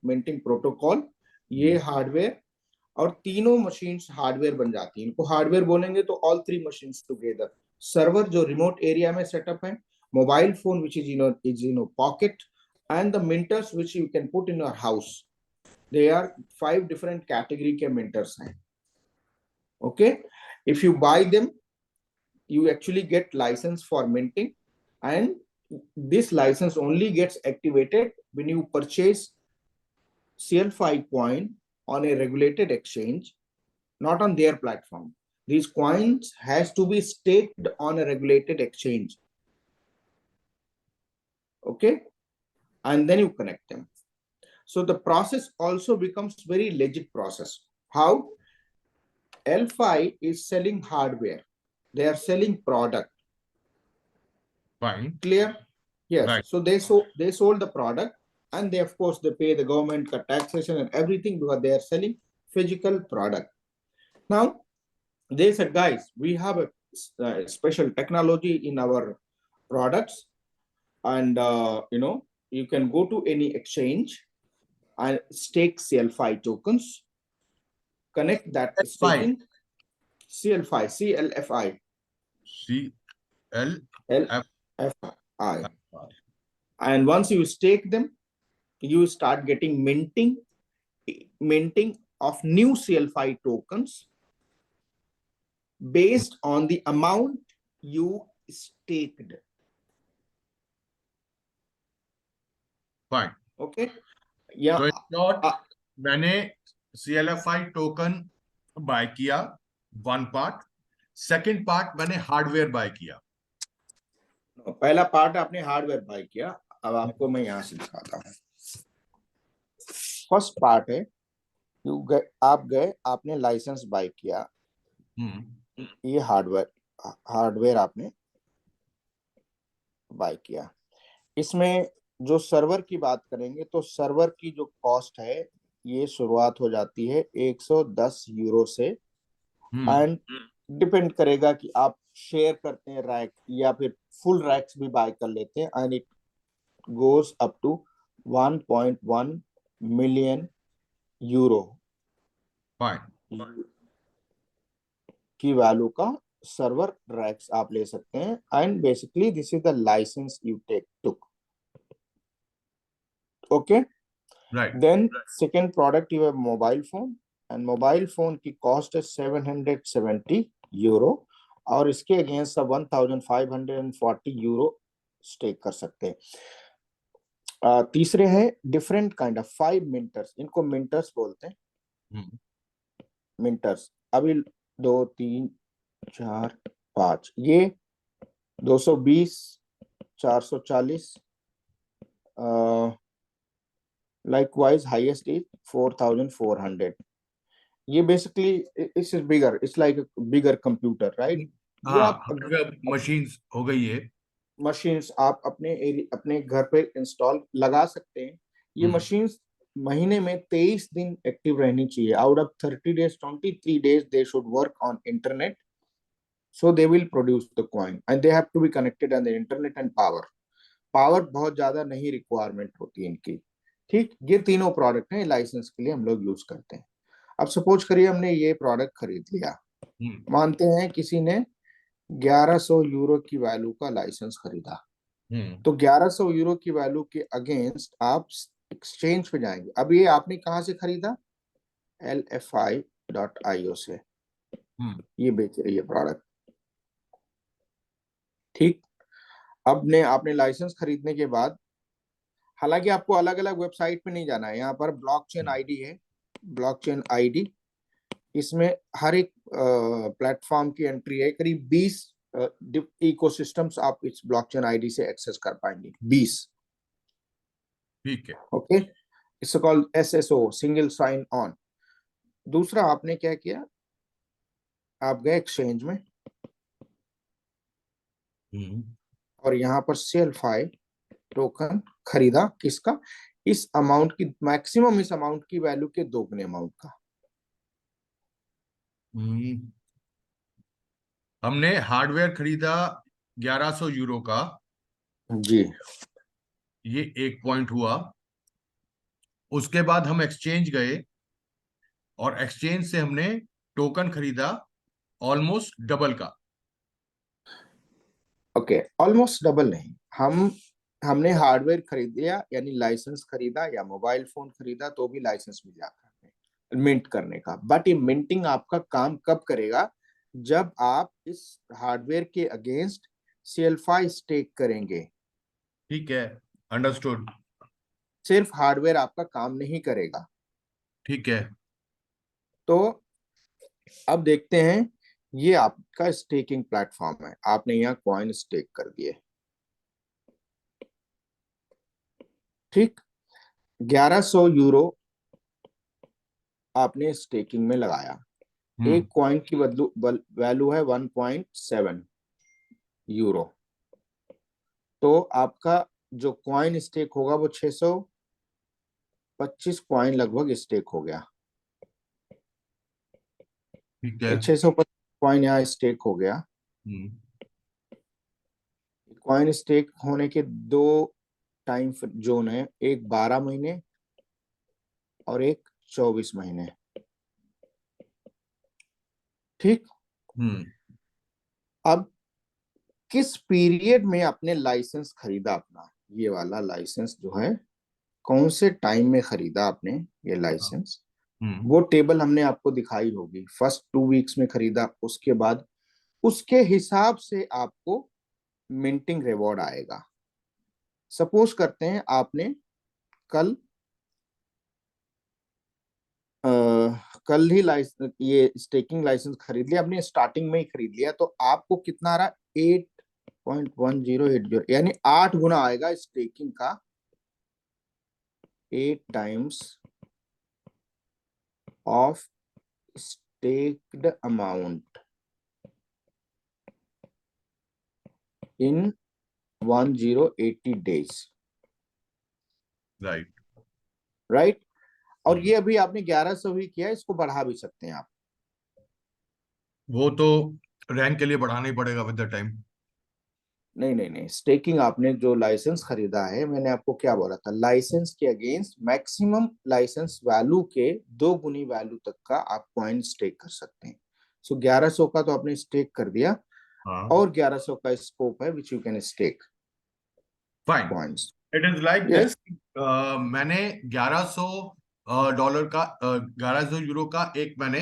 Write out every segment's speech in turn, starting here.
Minting protocol, ये hardware, और तीनों मशीन्स हार्डवेयर बन जाती हैं। इनको हार्डवेयर बोलेंगे तो all three machines together. Server जो रिमोट एरिया में सेटअप है, mobile phone which is in pocket, and the minters which you can put in your house. They are 5 different category के मिंटर्स हैं। Okay, if you buy them you actually get license for minting, and this license only gets activated when you purchase CL5 coin on a regulated exchange, not on their platform. These coins has to be staked on a regulated exchange. Okay, and then you connect them. So the process also becomes very legit process. How? L5 is selling hardware, they are selling product. Fine. Clear? Yes. Right. So they sold the product, and they of course they pay the government taxation and everything because they are selling physical product. Now they said, guys, we have a special technology in our products, and you can go to any exchange and stake CL5 tokens, connect that staking. CL5, CLFI. CLFI. And once you stake them, you start getting minting of new CL5 tokens based on the amount you staked. Fine. Okay. Yeah. So it's not मैंने CLFI token bye किया, one part. Second part मैंने hardware bye किया। पहला part आपने hardware bye किया, अब आपको मैं यहां से दिखाता हूं। फर्स्ट पार्ट है, आप गए, आपने लाइसेंस बाय किया, ये हार्डवेयर आपने बाय किया। इसमें जो सर्वर की बात करेंगे तो सर्वर की जो कॉस्ट है, ये शुरुआत हो जाती है 110 यूरो से, एंड डिपेंड करेगा कि आप शेयर करते हैं रैक या फिर फुल रैक्स भी बाय कर लेते हैं, and it goes up to 1.1 million euro की वैल्यू का सर्वर रैक्स आप ले सकते हैं, and basically this is the licence you took. Okay, right. Then second product you have mobile phone, and mobile phone की cost है 770 euro, और इसके अगेंस्ट 1540 यूरो स्टेक कर सकते हैं। तीसरे हैं डिफरेंट काइंड ऑफ 5 मिंटर्स, इनको मिंटर्स बोलते हैं। मिंटर्स अभी 2 3 4 5, ये 220 440, likewise highest is 4400. ये basically this is bigger, it's like a bigger computer, right? ये आप मशीन्स हो गई है, मशीन्स आप अपने घर पे इंस्टॉल लगा सकते हैं। ये मशीन्स महीने में 23 दिन एक्टिव रहनी चाहिए। Out of 30 days 23 days they should work on internet, so they will produce the coin, and they have to be connected on the internet and power बहुत ज्यादा नहीं रिक्वायरमेंट होती है इनकी। ठीक, ये तीनों प्रोडक्ट हैं लाइसेंस के लिए हम लोग यूज करते हैं। अब सपोज करिए हमने ये प्रोडक्ट खरीद लिया, मानते हैं किसी ने 1100 यूरो की वैल्यू का लाइसेंस खरीदा, तो 1100 यूरो की वैल्यू के अगेंस्ट आप एक्सचेंज पे जाएंगे। अब ये आपने कहां से खरीदा? LFI.io से ये बेच रही है प्रोडक्ट। ठीक, अब आपने लाइसेंस खरीदने के बाद, हालांकि आपको अलग अलग वेबसाइट पे नहीं जाना है, यहाँ पर ब्लॉकचेन आईडी है, ब्लॉकचेन आईडी, इसमें हर एक प्लेटफॉर्म की एंट्री है। करीब 20 इकोसिस्टम्स आप इस ब्लॉकचेन आईडी से एक्सेस कर पाएंगे, 20। ठीक है, okay, it's called SSO, single sign on. दूसरा आपने क्या किया, आप गए एक्सचेंज में और यहाँ पर CL5 टोकन खरीदा, किसका? इस अमाउंट की, मैक्सिमम इस अमाउंट की वैल्यू के दोगुने अमाउंट का। हमने हार्डवेयर खरीदा 1100 यूरो का जी, ये एक पॉइंट हुआ। उसके बाद हम एक्सचेंज गए और एक्सचेंज से हमने टोकन खरीदा ऑलमोस्ट डबल का। ओके, ऑलमोस्ट डबल नहीं, हमने हार्डवेयर खरीद लिया, यानी लाइसेंस खरीदा या मोबाइल फोन खरीदा तो भी लाइसेंस मिल जाता है मिंट करने का। बट ये मिंटिंग आपका काम कब करेगा? जब आप इस हार्डवेयर के अगेंस्ट CLFI स्टेक करेंगे। ठीक है, अंडरस्टूड। सिर्फ हार्डवेयर आपका काम नहीं करेगा। ठीक है। तो अब देखते हैं, ये आपका स्टेकिंग प्लेटफॉर्म है, आपने यहाँ कॉइन स्टेक कर दिए। ठीक, 1100 यूरो आपने स्टेकिंग में लगाया। हम्म। एक कॉइन की वैल्यू है 1.7 यूरो। तो आपका जो कॉइन स्टेक होगा वो 625 कॉइन लगभग स्टेक हो गया। ठीक है। 625 कॉइन यहाँ स्टेक हो गया। हम्म। कॉइन स्टेक होने के दो टाइम जोन है, एक 12 महीने और एक 24 महीने। ठीक, हम्म। अब किस पीरियड में आपने लाइसेंस खरीदा अपना, ये वाला लाइसेंस जो है, कौन से टाइम में खरीदा आपने ये हाँ। लाइसेंस? हम्म। वो टेबल हमने आपको दिखाई होगी। फर्स्ट 2 वीक्स में खरीदा, उसके बाद उसके हिसाब से आपको मिंटिंग रिवॉर्ड आएगा। सपोज करते हैं आपने कल आ, कल ही लाइसेंस, ये स्टेकिंग लाइसेंस खरीद लिया आपने, स्टार्टिंग में ही खरीद लिया, तो आपको कितना आ रहा? 8.1080, यानी 8 गुना आएगा स्टेकिंग का। 8 times of staked amount in 1080 days, right. Right. और ये अभी आपने 1100 ही किया, इसको बढ़ा भी सकते हैं आप। वो तो रैंक के लिए बढ़ाना ही पड़ेगा विद द टाइम। नहीं नहीं नहीं, स्टेकिंग आपने जो लाइसेंस खरीदा है, मैंने आपको क्या बोला था, लाइसेंस के अगेंस्ट मैक्सिमम लाइसेंस वैल्यू के 2 गुनी वैल्यू तक का आप कॉइन स्टेक कर सकते हैं। सो 1100 का तो आपने स्टेक कर दिया, हाँ। और 1100 का स्कोप है which you can stake fine. Coins. It is like yes, this. मैंने $1100 का, 1100 यूरो का एक मैंने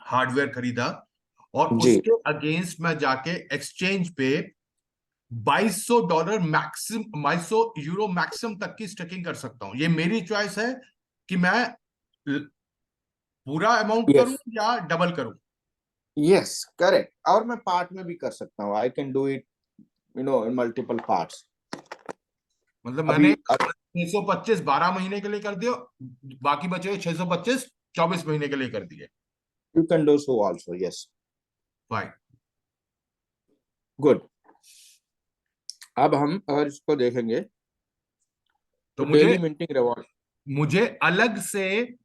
हार्डवेयर खरीदा और जी। उसके अगेंस्ट मैं जाके एक्सचेंज पे $2200 मैक्सिमम, $2200 मैक्सिमम तक की स्टेकिंग कर सकता हूँ। ये मेरी चॉइस है कि मैं पूरा अमाउंट यस, करूं या डबल करूं। Yes, correct. और मैं पार्ट में भी कर सकता हूँ, I can do it in multiple parts. मतलब मैंने अभी 625 12 महीने के लिए कर दिया, बाकी बचे 625 24 महीने के लिए कर दिए। You can do so also, yes. Fine. Good. अब हम अगर इसको देखेंगे तो तो मुझे डेली मिंटिंग रिवॉर्ड। मुझे अलग से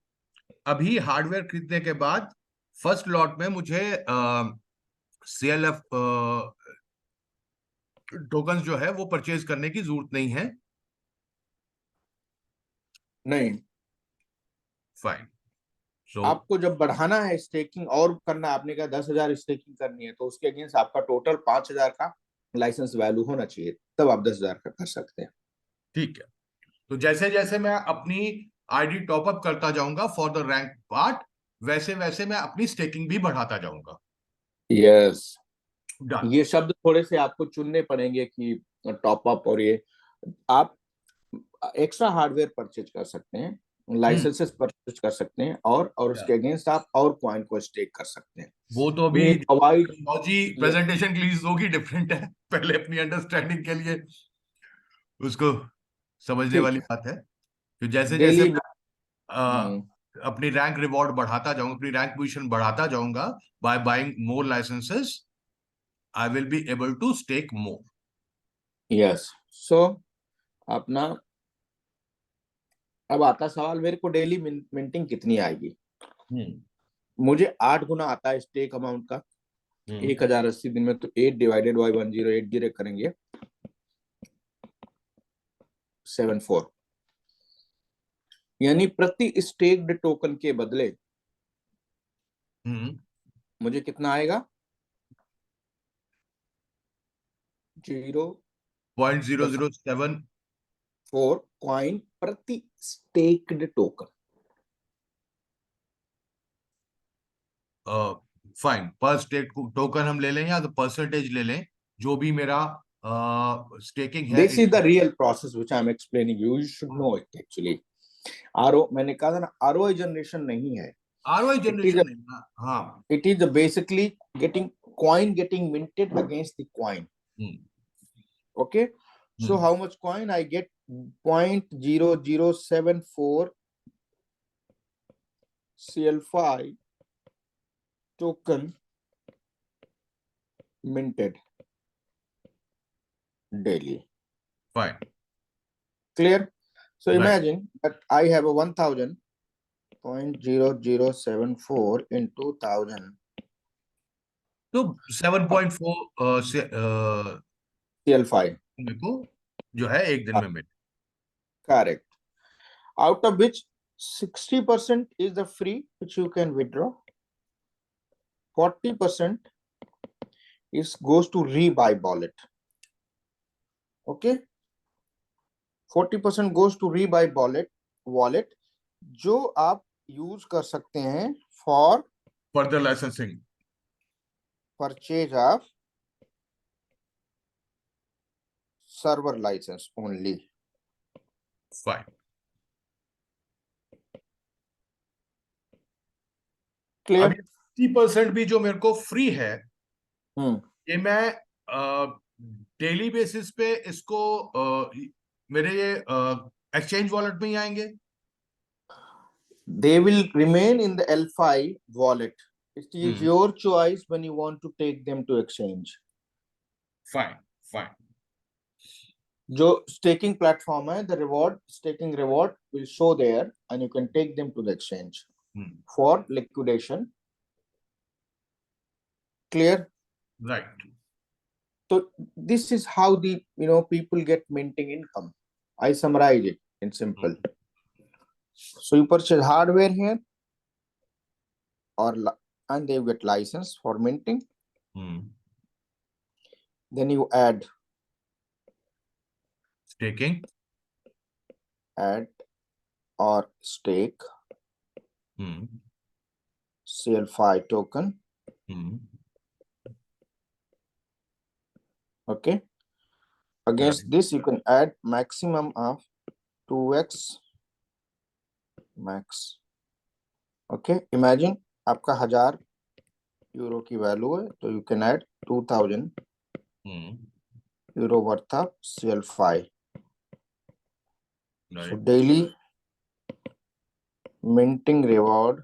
अभी हार्डवेयर खरीदने के बाद फर्स्ट लॉट में मुझे CLF टोकन जो है वो परचेज करने की जरूरत नहीं है। नहीं, फाइन। सो आपको जब बढ़ाना है स्टेकिंग और करना, आपने कहा 10,000 स्टेकिंग करनी है, तो उसके अगेंस्ट आपका टोटल 5,000 का लाइसेंस वैल्यू होना चाहिए, तब आप 10,000 का कर सकते हैं। ठीक है। तो जैसे जैसे मैं अपनी आईडी टॉपअप करता जाऊंगा फॉर द रैंक पार्ट, वैसे वैसे मैं अपनी स्टेकिंग भी बढ़ाता जाऊंगा। Yes, done. ये शब्द थोड़े से आपको चुनने पड़ेंगे कि टॉप अप, और ये आप एक्स्ट्रा हार्डवेयर परचेज कर सकते हैं, हम्म। लाइसेंसेस परचेज कर सकते हैं, और उसके अगेंस्ट आप और कॉइन को स्टेक कर सकते हैं। वो तो अभी ये अवॉइड। टेक्नोलॉजी यस, प्रेजेंटेशन के लिए होगी डिफरेंट है। पहले अपनी अंडरस्टैंडिंग के लिए उसको समझने ठीक वाली है। बात है। तो जैसे जैसे डेली। मैं अपनी रैंक रिवॉर्ड बढ़ाता जाऊंगा, अपनी रैंक पोजीशन बढ़ाता जाऊंगा by buying more licences, I will be able to stake more. Yes. So अपना अब आता सवाल, मेरे को डेली मिंटिंग कितनी आएगी? हम्म। मुझे 8 गुना आता है स्टेक अमाउंट का। हम्म। 1080 दिन में, तो 8 डिवाइडेड बाई 1080 करेंगे, 74। यानी प्रति स्टेक्ड टोकन के बदले हम्म, मुझे कितना आएगा? 0.007 0.004 कॉइन प्रति स्टेक्ड टोकन। फाइन, पर स्टेक टोकन हम ले लें या तो परसेंटेज ले लें, जो भी मेरा स्टेकिंग है this is the real process which I am explaining you, you should know it actually. RO, मैंने कहा था ना, आरओआई जनरेशन नहीं है, आरओआई इट इज जनरेशन नहीं ना, हाँ। it is basically getting coin getting minted against the coin. Hmm, Okay, so how much coin I get? 0.0074 CL5 token minted daily. Fine, Clear? So right. imagine that I have a 1000.0074 into 1000 तो 7.4 से CL5. मेरे को जो है एक दिन में मिल। Correct. Out of which 60% is the free which you can withdraw. 40% is goes to rebuy wallet. Okay, 40% goes to rebuy wallet जो आप यूज कर सकते हैं for further licensing. Purchase of server licence only. Fine, clear? अभी 50% भी जो मेरे को फ्री है, हम्म, ये मैं डेली बेसिस पे इसको मेरे ये एक्सचेंज वॉलेट में ही आएंगे। they will remain in the L5 wallet. It is hmm, your choice when you want to take them to exchange. Fine, fine, जो स्टेकिंग प्लेटफॉर्म है, the reward staking reward will show there and you can take them to the exchange for liquidation. Clear? Right. So this is how the people get minting income. I summarize it in simple. So you purchase hardware here, and they get license for minting. Then you add staking, add or stake CL5 token. Okay. Against this, you can add maximum of 2x max. Okay. Imagine आपका 1000 euro की value है, तो you can add 2000 euro worth of CL5. So daily minting reward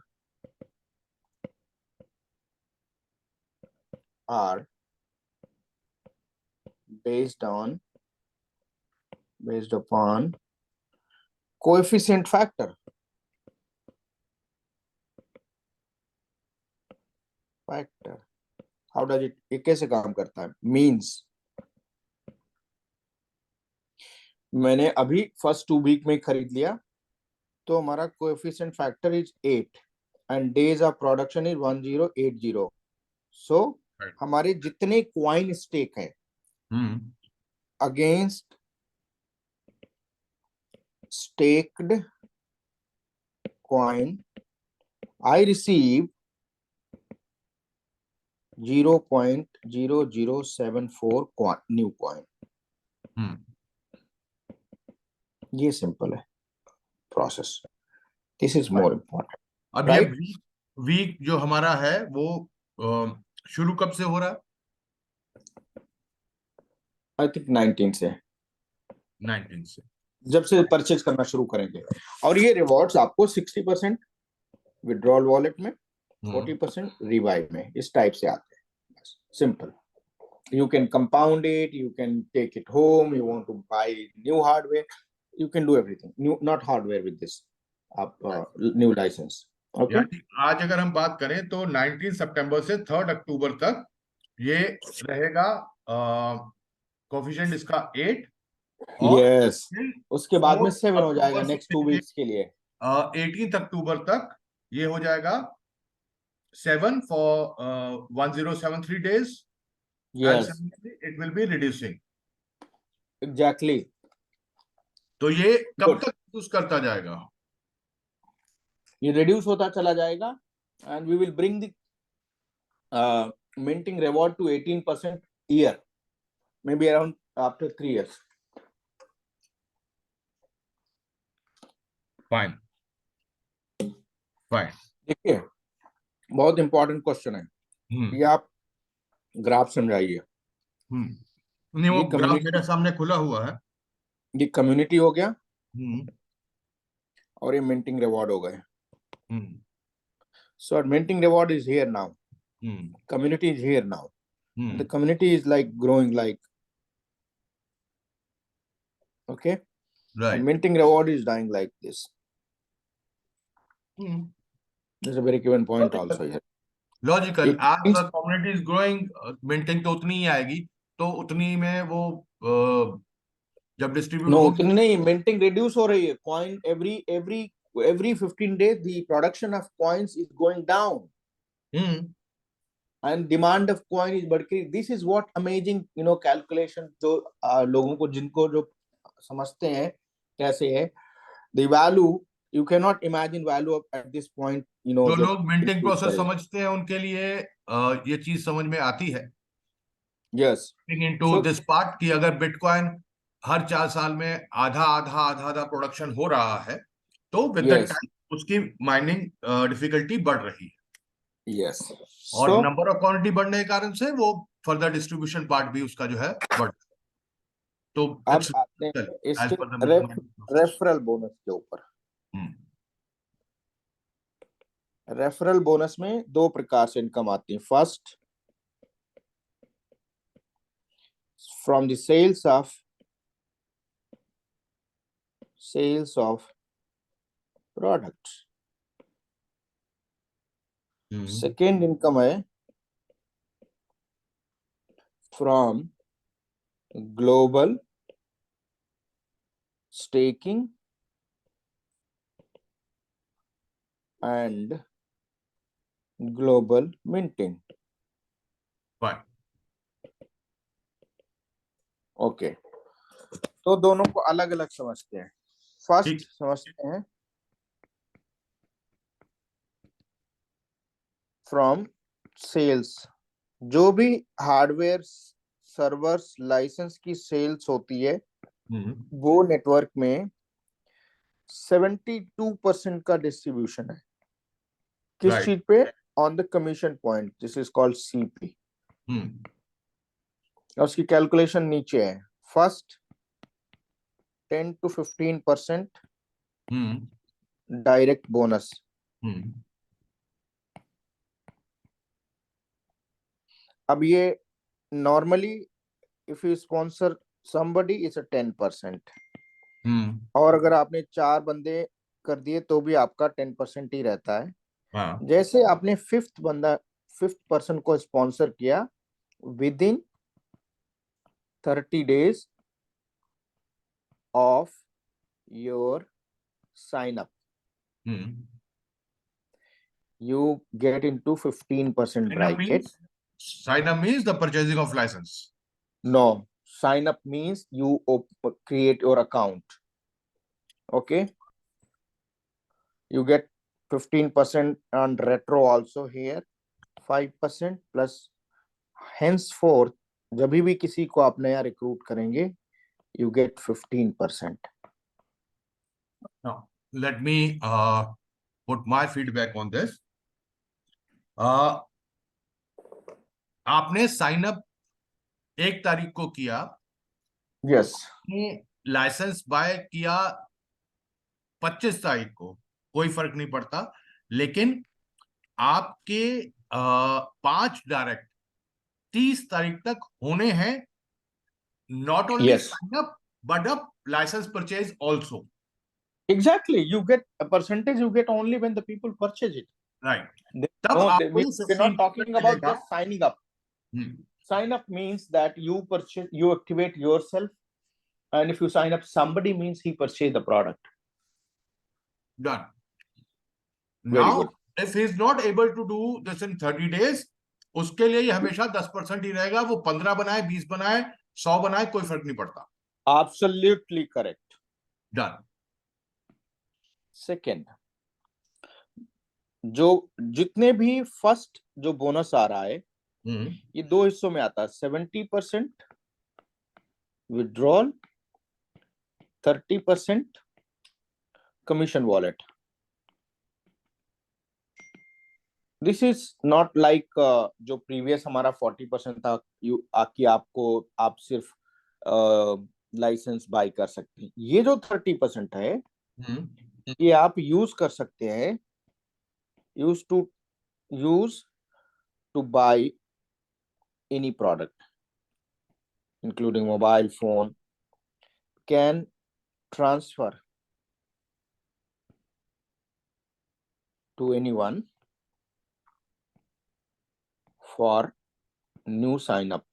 are based upon coefficient factor. How does it? ये कैसे काम करता है? Means मैंने अभी फर्स्ट 2 वीक में खरीद लिया, तो हमारा coefficient factor is 8 and days of production is 1080. सो हमारे जितने क्वाइन स्टेक है against stacked coin, I receive 0.0074 new coin. ये सिंपल है process. This is more important. अब राइट? ये वीक जो हमारा है वो शुरू कब से हो रहा है? आई थिंक 19 से. 19 से, जब से परचेज करना शुरू करेंगे. और ये रिवॉर्ड्स आपको 60% विड्रॉल वॉलेट में, 40% रिवाइव में, इस टाइप से आते हैं. Simple. You can compound it, you can take it home, you want to buy new hardware, you can do everything. New, not hardware with this new license. Okay. यानी आज अगर हम बात करें तो 19 सितंबर से 3 अक्टूबर तक ये रहेगा कोफिशिएंट इसका 8, और Yes. उसके बाद में 7 हो जाएगा अक्टूबर से नेक्स्ट 2 वीक्स के लिए. 18 अक्टूबर तक ये हो जाएगा 7 for 1073 days, and Yes, suddenly it will be reducing. exactly. तो ये कब Good. तक यूज करता जाएगा? ये reduce होता चला जाएगा, and we will bring the minting reward to 18% year, maybe around after 3 years. Fine fine. देखिए, बहुत इंपॉर्टेंट क्वेश्चन है ये, आप ग्राफ समझाइए। नहीं, वो ये ग्राफ कम्युनिटी, मेरे सामने खुला हुआ है। ये कम्युनिटी हो गया हम्म और ये मिंटिंग रिवॉर्ड हो गए। हम्म So minting reward is here now. Hmm Community is here now. The hmm community is like growing like, okay? And right. minting reward is dying like this. There's a very given point also here. Logical. It as means the community is growing, minting तो उतनी ही आएगी, तो उतनी में वो जब distribute no, होगी। नहीं, minting reduce हो रही है. Coin every 15 days the production of coins is going down and demand of coin is बढ़ के. This is what amazing calculation जो लोगों को, जिनको जो समझते हैं कैसे है, the value you cannot imagine value of at this point, जो जब लोग मिंटिंग increase प्रोसेस करेगा. समझते हैं उनके लिए ये चीज समझ में आती है Yes. Into So this part कि अगर बिटकॉइन हर 4 साल में आधा आधा आधा आधा प्रोडक्शन हो रहा है, तो विद द yes, टाइम उसकी माइनिंग डिफिकल्टी बढ़ रही है, yes. और So नंबर ऑफ क्वांटिटी बढ़ने के कारण से वो फर्दर डिस्ट्रीब्यूशन पार्ट भी उसका जो है बढ़, तो अब इट्स आते हैं एज इसके पर द मैथमेटिक्स। रेफरल बोनस के ऊपर। रेफरल बोनस में दो प्रकार से इनकम आती है। First, from the sales of products. Second income है from global staking and global minting. Okay, तो दोनों को अलग अलग समझते हैं। फर्स्ट समझते हैं फ्रॉम सेल्स। जो भी हार्डवेयर सर्वर्स लाइसेंस की सेल्स होती है वो नेटवर्क में 72% का डिस्ट्रीब्यूशन है। किस चीज पे? On the commission point, this is called CP. उसकी कैलकुलेशन नीचे है। First 10 to 15% direct bonus. अब ये normally if you sponsor somebody is a 10%, और अगर आपने 4 बंदे कर दिए तो भी आपका 10% ही रहता है। जैसे आपने फिफ्थ पर्सन को स्पॉन्सर किया, with in 30 days of your sign up, you get into 15% bracket. Sign up means the purchasing of license. No, sign up means you create your account. Okay, you get 15% on retro also here, 5% plus henceforth जब भी किसी को आप नया recruit करेंगे you get 15%. Now, let me put my feedback on this. आपने sign up 1 तारीख को किया, Yes. लाइसेंस बाय किया 25 तारीख को, कोई फर्क नहीं पड़ता, लेकिन आपके 5 डायरेक्ट 30 तारीख तक होने हैं, not only sign up but a licence purchase also. Exactly, you get a percentage, you get only when the people purchase it. Right. तब we're not talking about just signing up. Sign up means that you purchase, you activate yourself, and if you sign up somebody means he purchased the product. Done. Very now good. If he is not able to do this in 30 days, उसके लिए ये हमेशा 10% ही रहेगा. वो 15 बनाए, 20 बनाए, 100 बनाए, कोई फर्क नहीं पड़ता. Absolutely correct. डन. सेकेंड, जो जितने भी फर्स्ट जो बोनस आ रहा है ये दो हिस्सों में आता है. 70% withdrawal, 30% commission wallet. This is not like जो प्रीवियस हमारा 40% था कि आप सिर्फ लाइसेंस बाय कर सकते हैं. ये जो 30% है ये आप यूज कर सकते हैं, use to buy any product including mobile phone, can transfer to anyone for new sign up.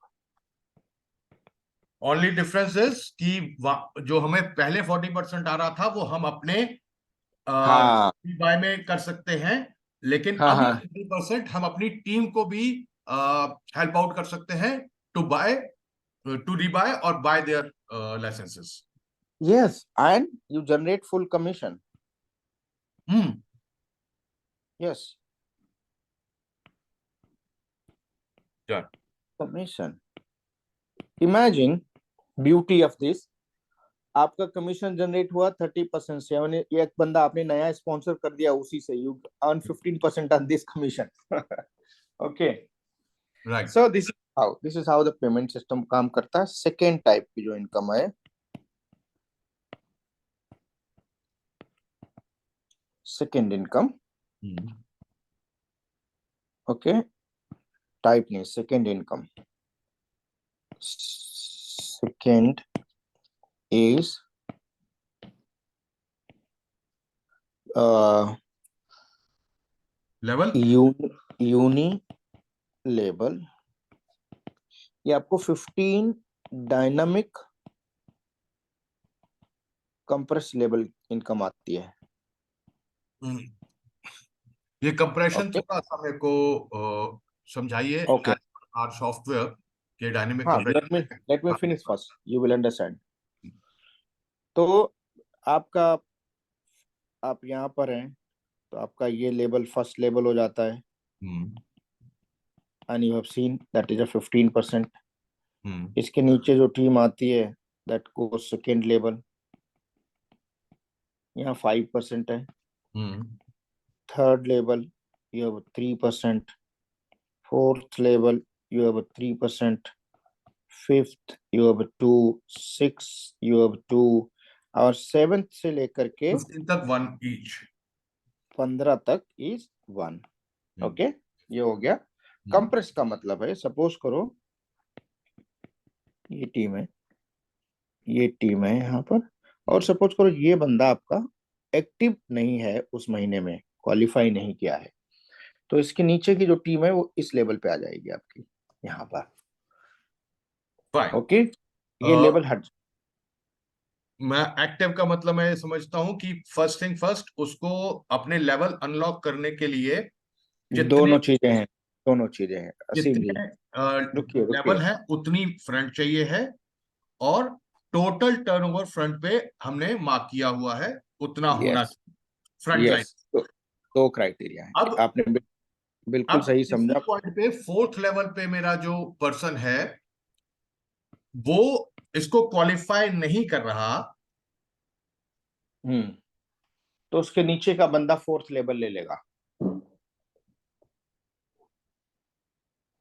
Only difference is कि जो हमें पहले 40% आ रहा था वो हम अपने हाँ बाय में कर सकते हैं, लेकिन हाँ अब ये हाँ. 30% हम अपनी टीम को भी हेल्प आउट कर सकते हैं टू बाय, टू रीबाय और buy their licences. Yes, and you generate full commission. Yes, Yeah. commission. Imagine beauty of this. आपका कमीशन जनरेट हुआ 30% से, यानी एक बंदा आपने नया स्पॉन्सर कर दिया, उसी से you earn 15% on this commission. Okay, Right. So this is how the payment system काम करता है. सेकेंड टाइप की जो इनकम है, सेकेंड इनकम. ओके, टाइप नहीं, second income. Second is level unilevel. ये आपको 15 डायनामिक कंप्रेस लेबल इनकम आती है. ये कंप्रेशन Okay. थोड़ा सा मेरे को समझाइए. Okay. आर सॉफ्टवेयर के डायनेमिक हाँ, compression. let me finish first. You will understand. तो आपका, आप यहाँ पर हैं तो आपका ये लेबल फर्स्ट लेबल हो जाता है. And you have seen that is a 15%. इसके नीचे जो टीम आती है that goes second लेबल, यहाँ 5% है. Third label you have 3%. Fourth label you have 3%. Fifth you have 2. 6 you have 2. और सेवेंथ से लेकर के 15 तक 1 ईच. 15 तक इज 1. ओके, ये हो गया. कंप्रेस का मतलब है, सपोज करो ये टीम है, ये टीम है यहाँ पर, और सपोज करो ये बंदा आपका एक्टिव नहीं है, उस महीने में क्वालिफाई नहीं किया है, तो इसके नीचे की जो टीम है वो इस लेवल पे आ जाएगी आपकी यहाँ पर. ओके, ये लेवल हट. मैं एक्टिव का मतलब मैं समझता हूं कि फर्स्ट थिंग फर्स्ट, उसको अपने लेवल अनलॉक करने के लिए दोनों चीजें हैं, दोनों चीजें हैं. जितने रुकिए लेवल है उतनी फ्रंट चाहिए है, और टोटल टर्नओवर फ्रंट पे हमने मार्क किया हुआ है उतना होना फ्रंट लाइन. दो क्राइटेरिया है. अब आपने बिल्कुल सही समझा. पॉइंट पे फोर्थ लेवल पे मेरा जो पर्सन है वो इसको क्वालिफाई नहीं कर रहा. तो उसके नीचे का बंदा फोर्थ लेवल ले लेगा.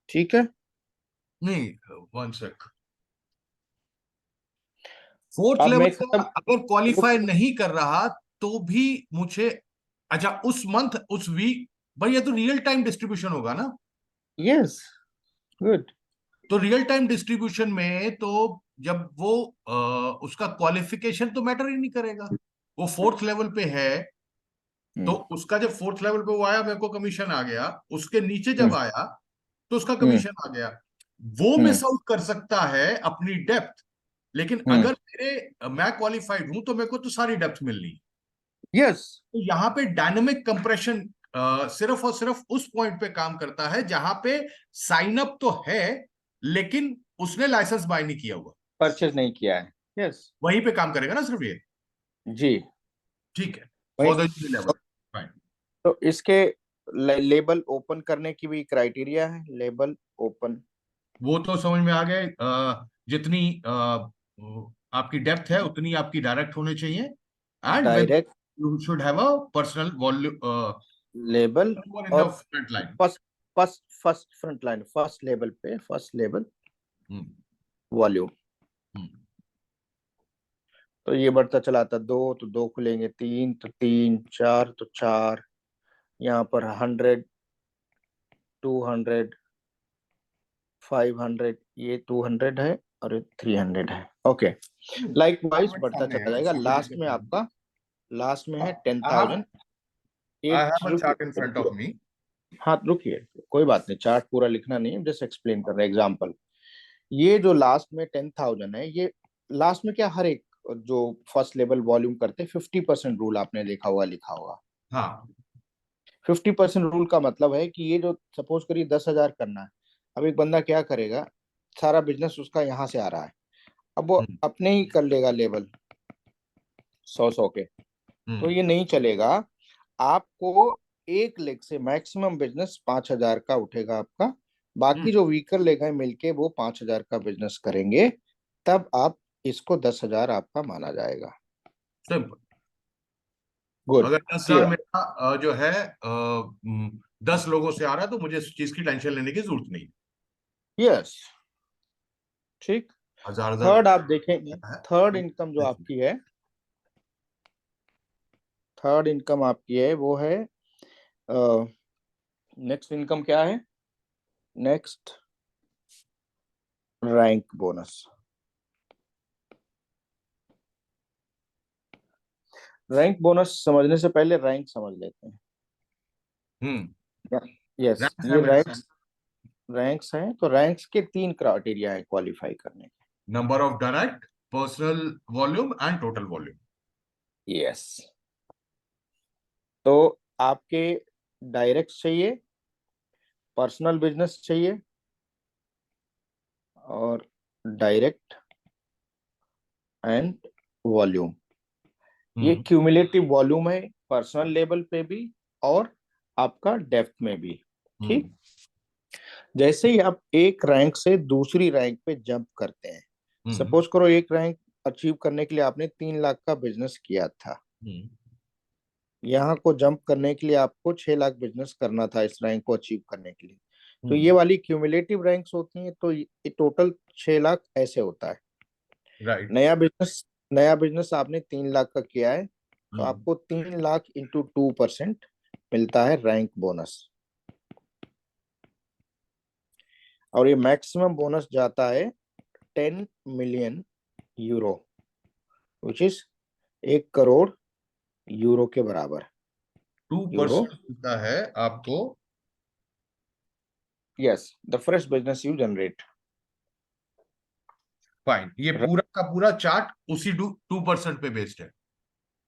ठीक है, नहीं, 1 सेक. फोर्थ लेवल का अगर क्वालिफाई नहीं कर रहा तो भी मुझे, अच्छा उस मंथ उस वीक, भाई ये तो रियल टाइम डिस्ट्रीब्यूशन होगा ना. Yes, good. तो रियल टाइम डिस्ट्रीब्यूशन में तो जब वो उसका क्वालिफिकेशन तो मैटर ही नहीं करेगा. वो फोर्थ लेवल पे है तो उसका जब फोर्थ लेवल पे वो आया मेरे को कमीशन आ गया, उसके नीचे जब आया तो उसका कमीशन आ गया. वो मिस आउट कर सकता है अपनी डेप्थ, लेकिन अगर मैं क्वालिफाइड हूं तो मेरे को तो सारी डेप्थ मिलनी. यस, तो यहाँ पे डायनेमिक कंप्रेशन सिर्फ और सिर्फ उस पॉइंट पे काम करता है जहां पे साइन अप तो है लेकिन उसने लाइसेंस बाय नहीं किया हुआ, परचेज नहीं किया है। यस, वहीं पे काम करेगा ना सिर्फ ये। जी, ठीक है, वही। For the level. फाइन। तो इसके लेबल ओपन करने की भी क्राइटेरिया है, लेबल ओपन। वो तो समझ में आ गए, जितनी आपकी डेप्थ है उतनी आपकी डायरेक्ट होनी चाहिए, and when direct you should have a personal volume label in the और front line. First first first front line, first level पे फर्स्ट लेवल वॉल्यूम। तो ये बढ़ता चला था, 2 तो 2 खुलेंगे, 3 तो 3, 4 तो 4, यहाँ पर 100, 200, 500, ये 200 है और ये 300 है। ओके, लाइक वाइज बढ़ता चला जाएगा। लास्ट में आपका, लास्ट में है 10,000। I have a chart in front of me. हाँ रुकिए, कोई बात नहीं, चार्ट पूरा लिखना नहीं है, जस्ट एक्सप्लेन कर रहे हैं एग्जांपल। ये जो लास्ट में 10,000 है, ये लास्ट में क्या, हर एक जो फर्स्ट लेवल वॉल्यूम करते हैं 50% रूल आपने देखा हुआ, लिखा होगा। हाँ 50% रूल का मतलब है कि ये जो सपोज करिए 10,000 करना है, अब एक बंदा क्या करेगा, सारा बिजनेस उसका यहाँ से आ रहा है, अब वो अपने ही कर लेगा लेवल 100 के, तो ये नहीं चलेगा। आपको एक लेग से मैक्सिमम बिजनेस 5,000 का उठेगा आपका, बाकी जो वीकर लेग हैं मिलके वो 5,000 का बिजनेस करेंगे, तब आप इसको 10,000 आपका माना जाएगा। सिंपल। गुड, अगर 10,000 मेरा जो है 10 लोगों से आ रहा है तो मुझे इस चीज की टेंशन लेने की जरूरत नहीं। यस, ठीक। 1000 थर्ड आप देखेंगे, है। थर्ड इनकम जो आपकी है, थर्ड इनकम आपकी है वो है, नेक्स्ट इनकम क्या है, next rank bonus. Rank bonus समझने से पहले रैंक समझ लेते हैं। यस, ये रैंक्स, रैंक्स हैं, तो रैंक्स के 3 क्राइटेरिया है क्वालिफाई करने के। Number of direct, personal volume and total volume. Yes, तो आपके डायरेक्ट चाहिए, पर्सनल बिजनेस चाहिए, और डायरेक्ट एंड वॉल्यूम। ये क्यूमुलेटिव वॉल्यूम है, पर्सनल लेवल पे भी और आपका डेप्थ में भी। ठीक, जैसे ही आप एक रैंक से दूसरी रैंक पे जंप करते हैं, सपोज करो एक रैंक अचीव करने के लिए आपने 3 लाख का बिजनेस किया था, यहाँ को जंप करने के लिए आपको 6 लाख बिजनेस करना था इस रैंक को अचीव करने के लिए। तो ये वाली क्यूमुलेटिव रैंक्स होती हैं, तो ये टोटल 6 लाख ऐसे होता है। राइट। नया बिजनेस आपने 3 लाख का किया है, तो आपको 3 लाख इंटू 2% मिलता है रैंक बोनस, और ये मैक्सिमम बोनस जाता है 10 million euro, which is 1 crore euro के बराबर। 2% मिलता है आपको। Yes, the fresh business you generate. Fine, ये पूरा का पूरा चार्ट उसी 2% पे बेस्ड है।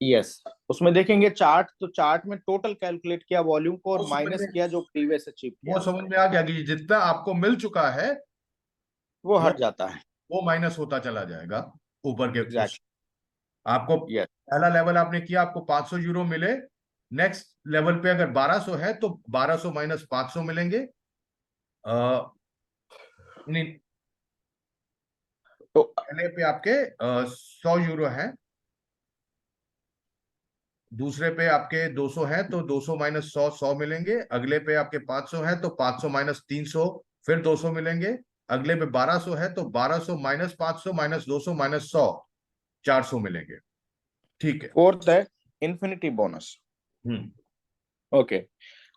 यस, उसमें देखेंगे चार्ट, तो चार्ट में टोटल कैलकुलेट किया वॉल्यूम को और माइनस किया जो प्रीवियस अचीव किया, वो समझ में आ गया कि जितना आपको मिल चुका है वो हट जाता है। वो माइनस होता चला जाएगा ऊपर के। एग्जैक्ट, आपको यस, पहला लेवल आपने किया, आपको 500 यूरो मिले। नेक्स्ट लेवल पे अगर 1200 है तो 1200 माइनस 500 मिलेंगे। नहीं, तो पहले पे आपके 100 यूरो है, दूसरे पे आपके 200 है तो 200 माइनस 100 100 मिलेंगे। अगले पे आपके 500 है तो 500 माइनस 300 फिर 200 मिलेंगे। अगले पे 1200 है तो 1200 माइनस 500 माइनस 200 माइनस 100 400 मिलेंगे। ठीक है। फोर्थ है इन्फिनिटी बोनस। ओके,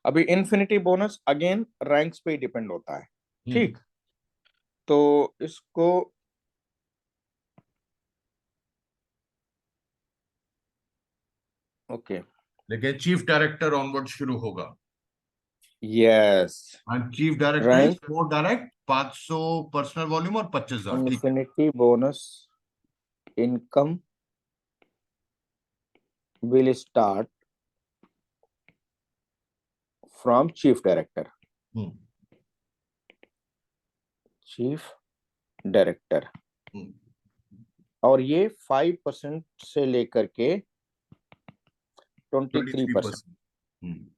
अभी इन्फिनिटी बोनस अगेन रैंक्स पे डिपेंड होता है। ठीक, तो इसको ओके, लेकिन चीफ डायरेक्टर ऑनवर्ड शुरू होगा। Yes, chief director rank 4 direct, 500 personal volume और 25,000। ठीक है। Infinity bonus income will start from chief director. Chief director, और ये 5% से लेकर के 23%।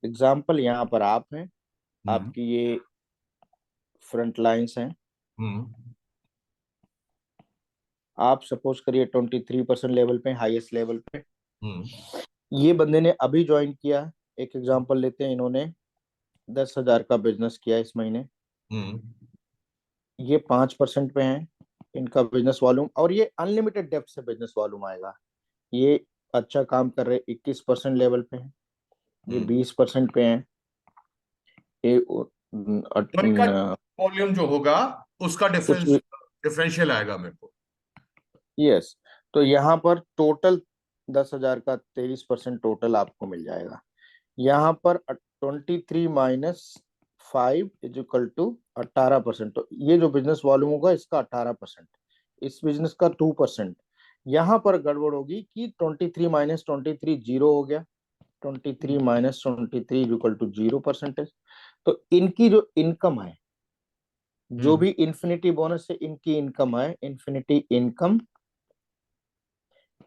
एग्जाम्पल यहाँ पर आप हैं, आपकी ये फ्रंट लाइंस हैं, आप सपोज करिए 23% लेवल पे, हाईएस्ट लेवल पे। ये बंदे ने अभी ज्वाइन किया, एक एग्जांपल लेते हैं, इन्होंने 10,000 का बिजनेस किया इस महीने, ये 5% पे हैं इनका बिजनेस वॉल्यूम, और ये अनलिमिटेड डेप्थ से बिजनेस वॉल्यूम आएगा। ये अच्छा काम कर रहे 21% लेवल पे हैं, ये 20% पे हैं, ये वॉल्यूम जो होगा उसका डिफरेंशियल आएगा मेरे को। यस, तो यहाँ पर टोटल 10,000 का 23% टोटल आपको मिल जाएगा। यहाँ पर 23 माइनस 5 इज इक्वल टू 18%। तो ये जो बिजनेस वॉल्यूम होगा इसका 18%, इस बिजनेस का 2%। यहाँ पर गड़बड़ होगी कि 23 माइनस 23 जीरो हो गया, 23 माइनस 23 इज इक्वल टू 0%। तो इनकी जो इनकम है, जो भी इन्फिनिटी बोनस से इनकी इनकम है, infinity income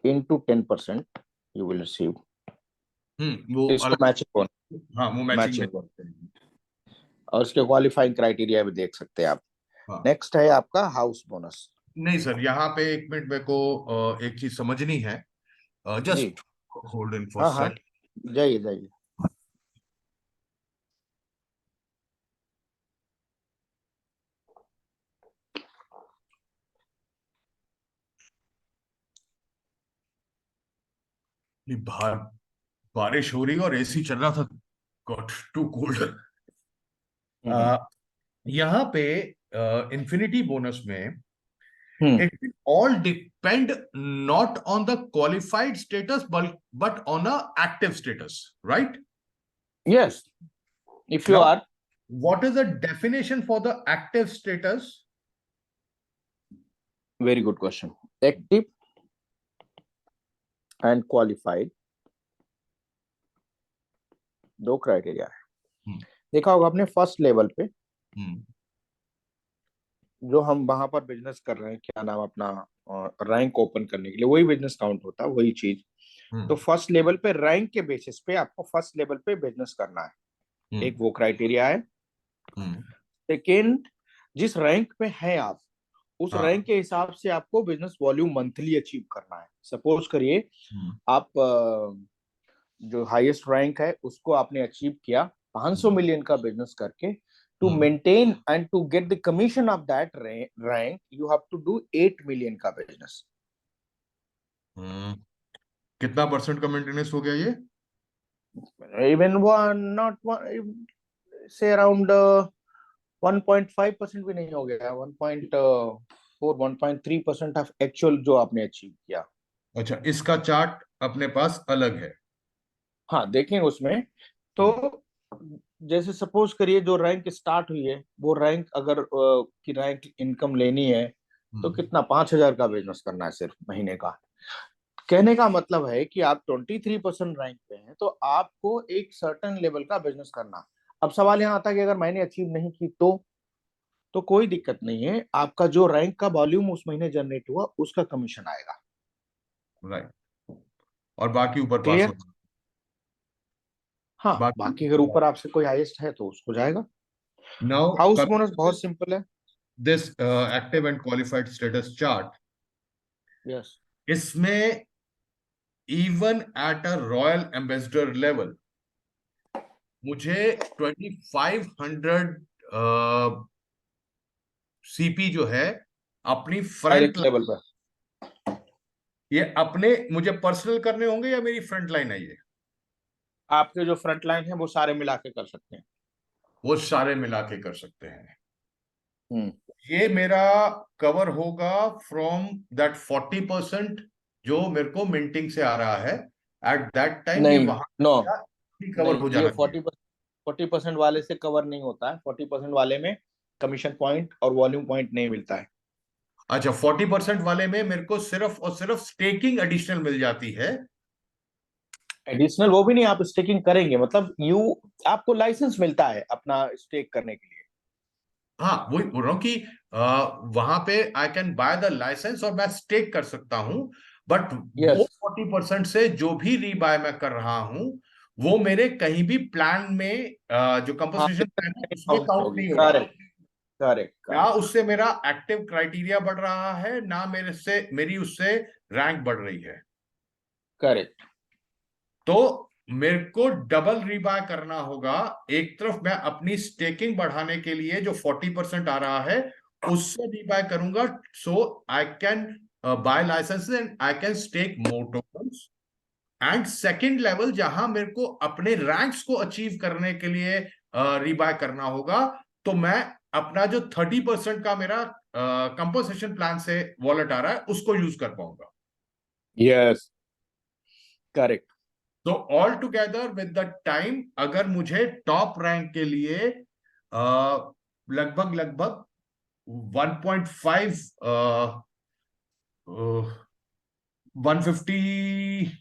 into 10% you will receive। वो इसको मैचिंग बोनस, हाँ वो मैचिंग और इसके क्वालिफाइंग क्राइटेरिया भी देख सकते हैं आप। नेक्स्ट है आपका हाउस बोनस। नहीं सर, यहाँ पे एक मिनट मेरे को एक चीज समझनी है, just hold in for set. जाइए जाइए। बाहर बारिश हो रही है और एसी चल रहा था, गॉट टू कोल्ड। यहाँ पे इंफिनिटी बोनस में it will all depend not on the qualified status but on a active status, right? Yes, if you Now, are, what is the definition for the active status? very good question। Active and qualified दो criteria है। देखा होगा आपने first level पे जो हम वहां पर बिजनेस कर रहे हैं, क्या नाम अपना, रैंक ओपन करने के लिए वही बिजनेस काउंट होता है, वही चीज। तो फर्स्ट लेवल पे रैंक के बेसिस पे आपको फर्स्ट लेवल पे बिजनेस करना है, एक वो क्राइटेरिया है। सेकेंड, जिस रैंक पे है आप, उस रैंक के हिसाब से आपको बिजनेस वॉल्यूम मंथली अचीव करना है। सपोज करिए आप जो हाईएस्ट रैंक है उसको आपने अचीव किया 500 मिलियन का बिजनेस करके। To maintain and to get the commission of that rank, you have to do 8 million का business। कितना परसेंट का मेंटेनेंस हो गया ये? Even not one, say around 1.5% भी नहीं हो गया, 1.4 1.3% ऑफ एक्चुअल जो आपने अचीव किया। अच्छा, इसका चार्ट अपने पास अलग है? हाँ देखें उसमें, तो जैसे सपोज करिए जो रैंक स्टार्ट हुई है, वो रैंक अगर की रैंक इनकम लेनी है तो कितना 5,000 का बिजनेस करना है सिर्फ महीने का। कहने का मतलब है कि आप 23% रैंक पे हैं तो आपको एक सर्टेन लेवल का बिजनेस करना। अब सवाल यहाँ आता है कि अगर मैंने अचीव नहीं की तो कोई दिक्कत नहीं है, आपका जो रैंक का वॉल्यूम उस महीने जनरेट हुआ उसका कमीशन आएगा। राइट, और बाकी ऊपर पास होगा। हाँ, बाकी अगर ऊपर आपसे कोई हाईएस्ट है तो उसको जाएगा। नाउ हाउस बोनस बहुत सिंपल है। This active and qualified status chart, yes, इसमें even at a royal ambassador level मुझे 2500 सीपी जो है अपनी फ्रंट लेवल पर, ये अपने मुझे पर्सनल करने होंगे या मेरी फ्रंट लाइन है? ये आपके जो फ्रंट लाइन है वो सारे मिला के कर सकते हैं। वो सारे मिला के कर सकते हैं। ये मेरा कवर होगा फ्रॉम दैट 40% जो मेरे को मिंटिंग से आ रहा है एट दैट टाइम। ये वहां कवर हो जाना चाहिए। 40% वाले से कवर नहीं होता है। 40% वाले में कमीशन पॉइंट और वॉल्यूम पॉइंट नहीं मिलता है। अच्छा, 40% वाले में मेरे को सिर्फ और सिर्फ स्टेकिंग एडिशनल मिल जाती है। एडिशनल वो भी नहीं, आप स्टेकिंग करेंगे मतलब आपको लाइसेंस मिलता है अपना स्टेक करने के लिए। हाँ, वही बोल रहा हूँ कि वहां पे I can buy the licence और मैं स्टेक कर सकता हूँ। बट वो यस 40% से जो भी रीबाय मैं कर रहा हूँ वो मेरे कहीं भी प्लान में जो हाँ, कंपनसेशन प्लान है उसमें काउंट काउंट होगी, नहीं हो रहा। करेक्ट करेक्ट ना करेक्ट उससे मेरा एक्टिव क्राइटेरिया बढ़ रहा है, ना मेरी उससे रैंक बढ़ रही है। करेक्ट। तो मेरे को डबल रीबाय करना होगा। एक तरफ मैं अपनी स्टेकिंग बढ़ाने के लिए जो 40% आ रहा है उससे रीबाय करूंगा, so I can buy licence and I can stake more tokens. And second level जहां मेरे को अपने रैंक्स को अचीव करने के लिए रीबाय करना होगा, तो मैं अपना जो 30% का मेरा कंपोजिशन प्लान से वॉलेट आ रहा है उसको यूज कर पाऊंगा। Yes correct. तो all together with the time अगर मुझे टॉप रैंक के लिए लगभग लगभग 1.5 150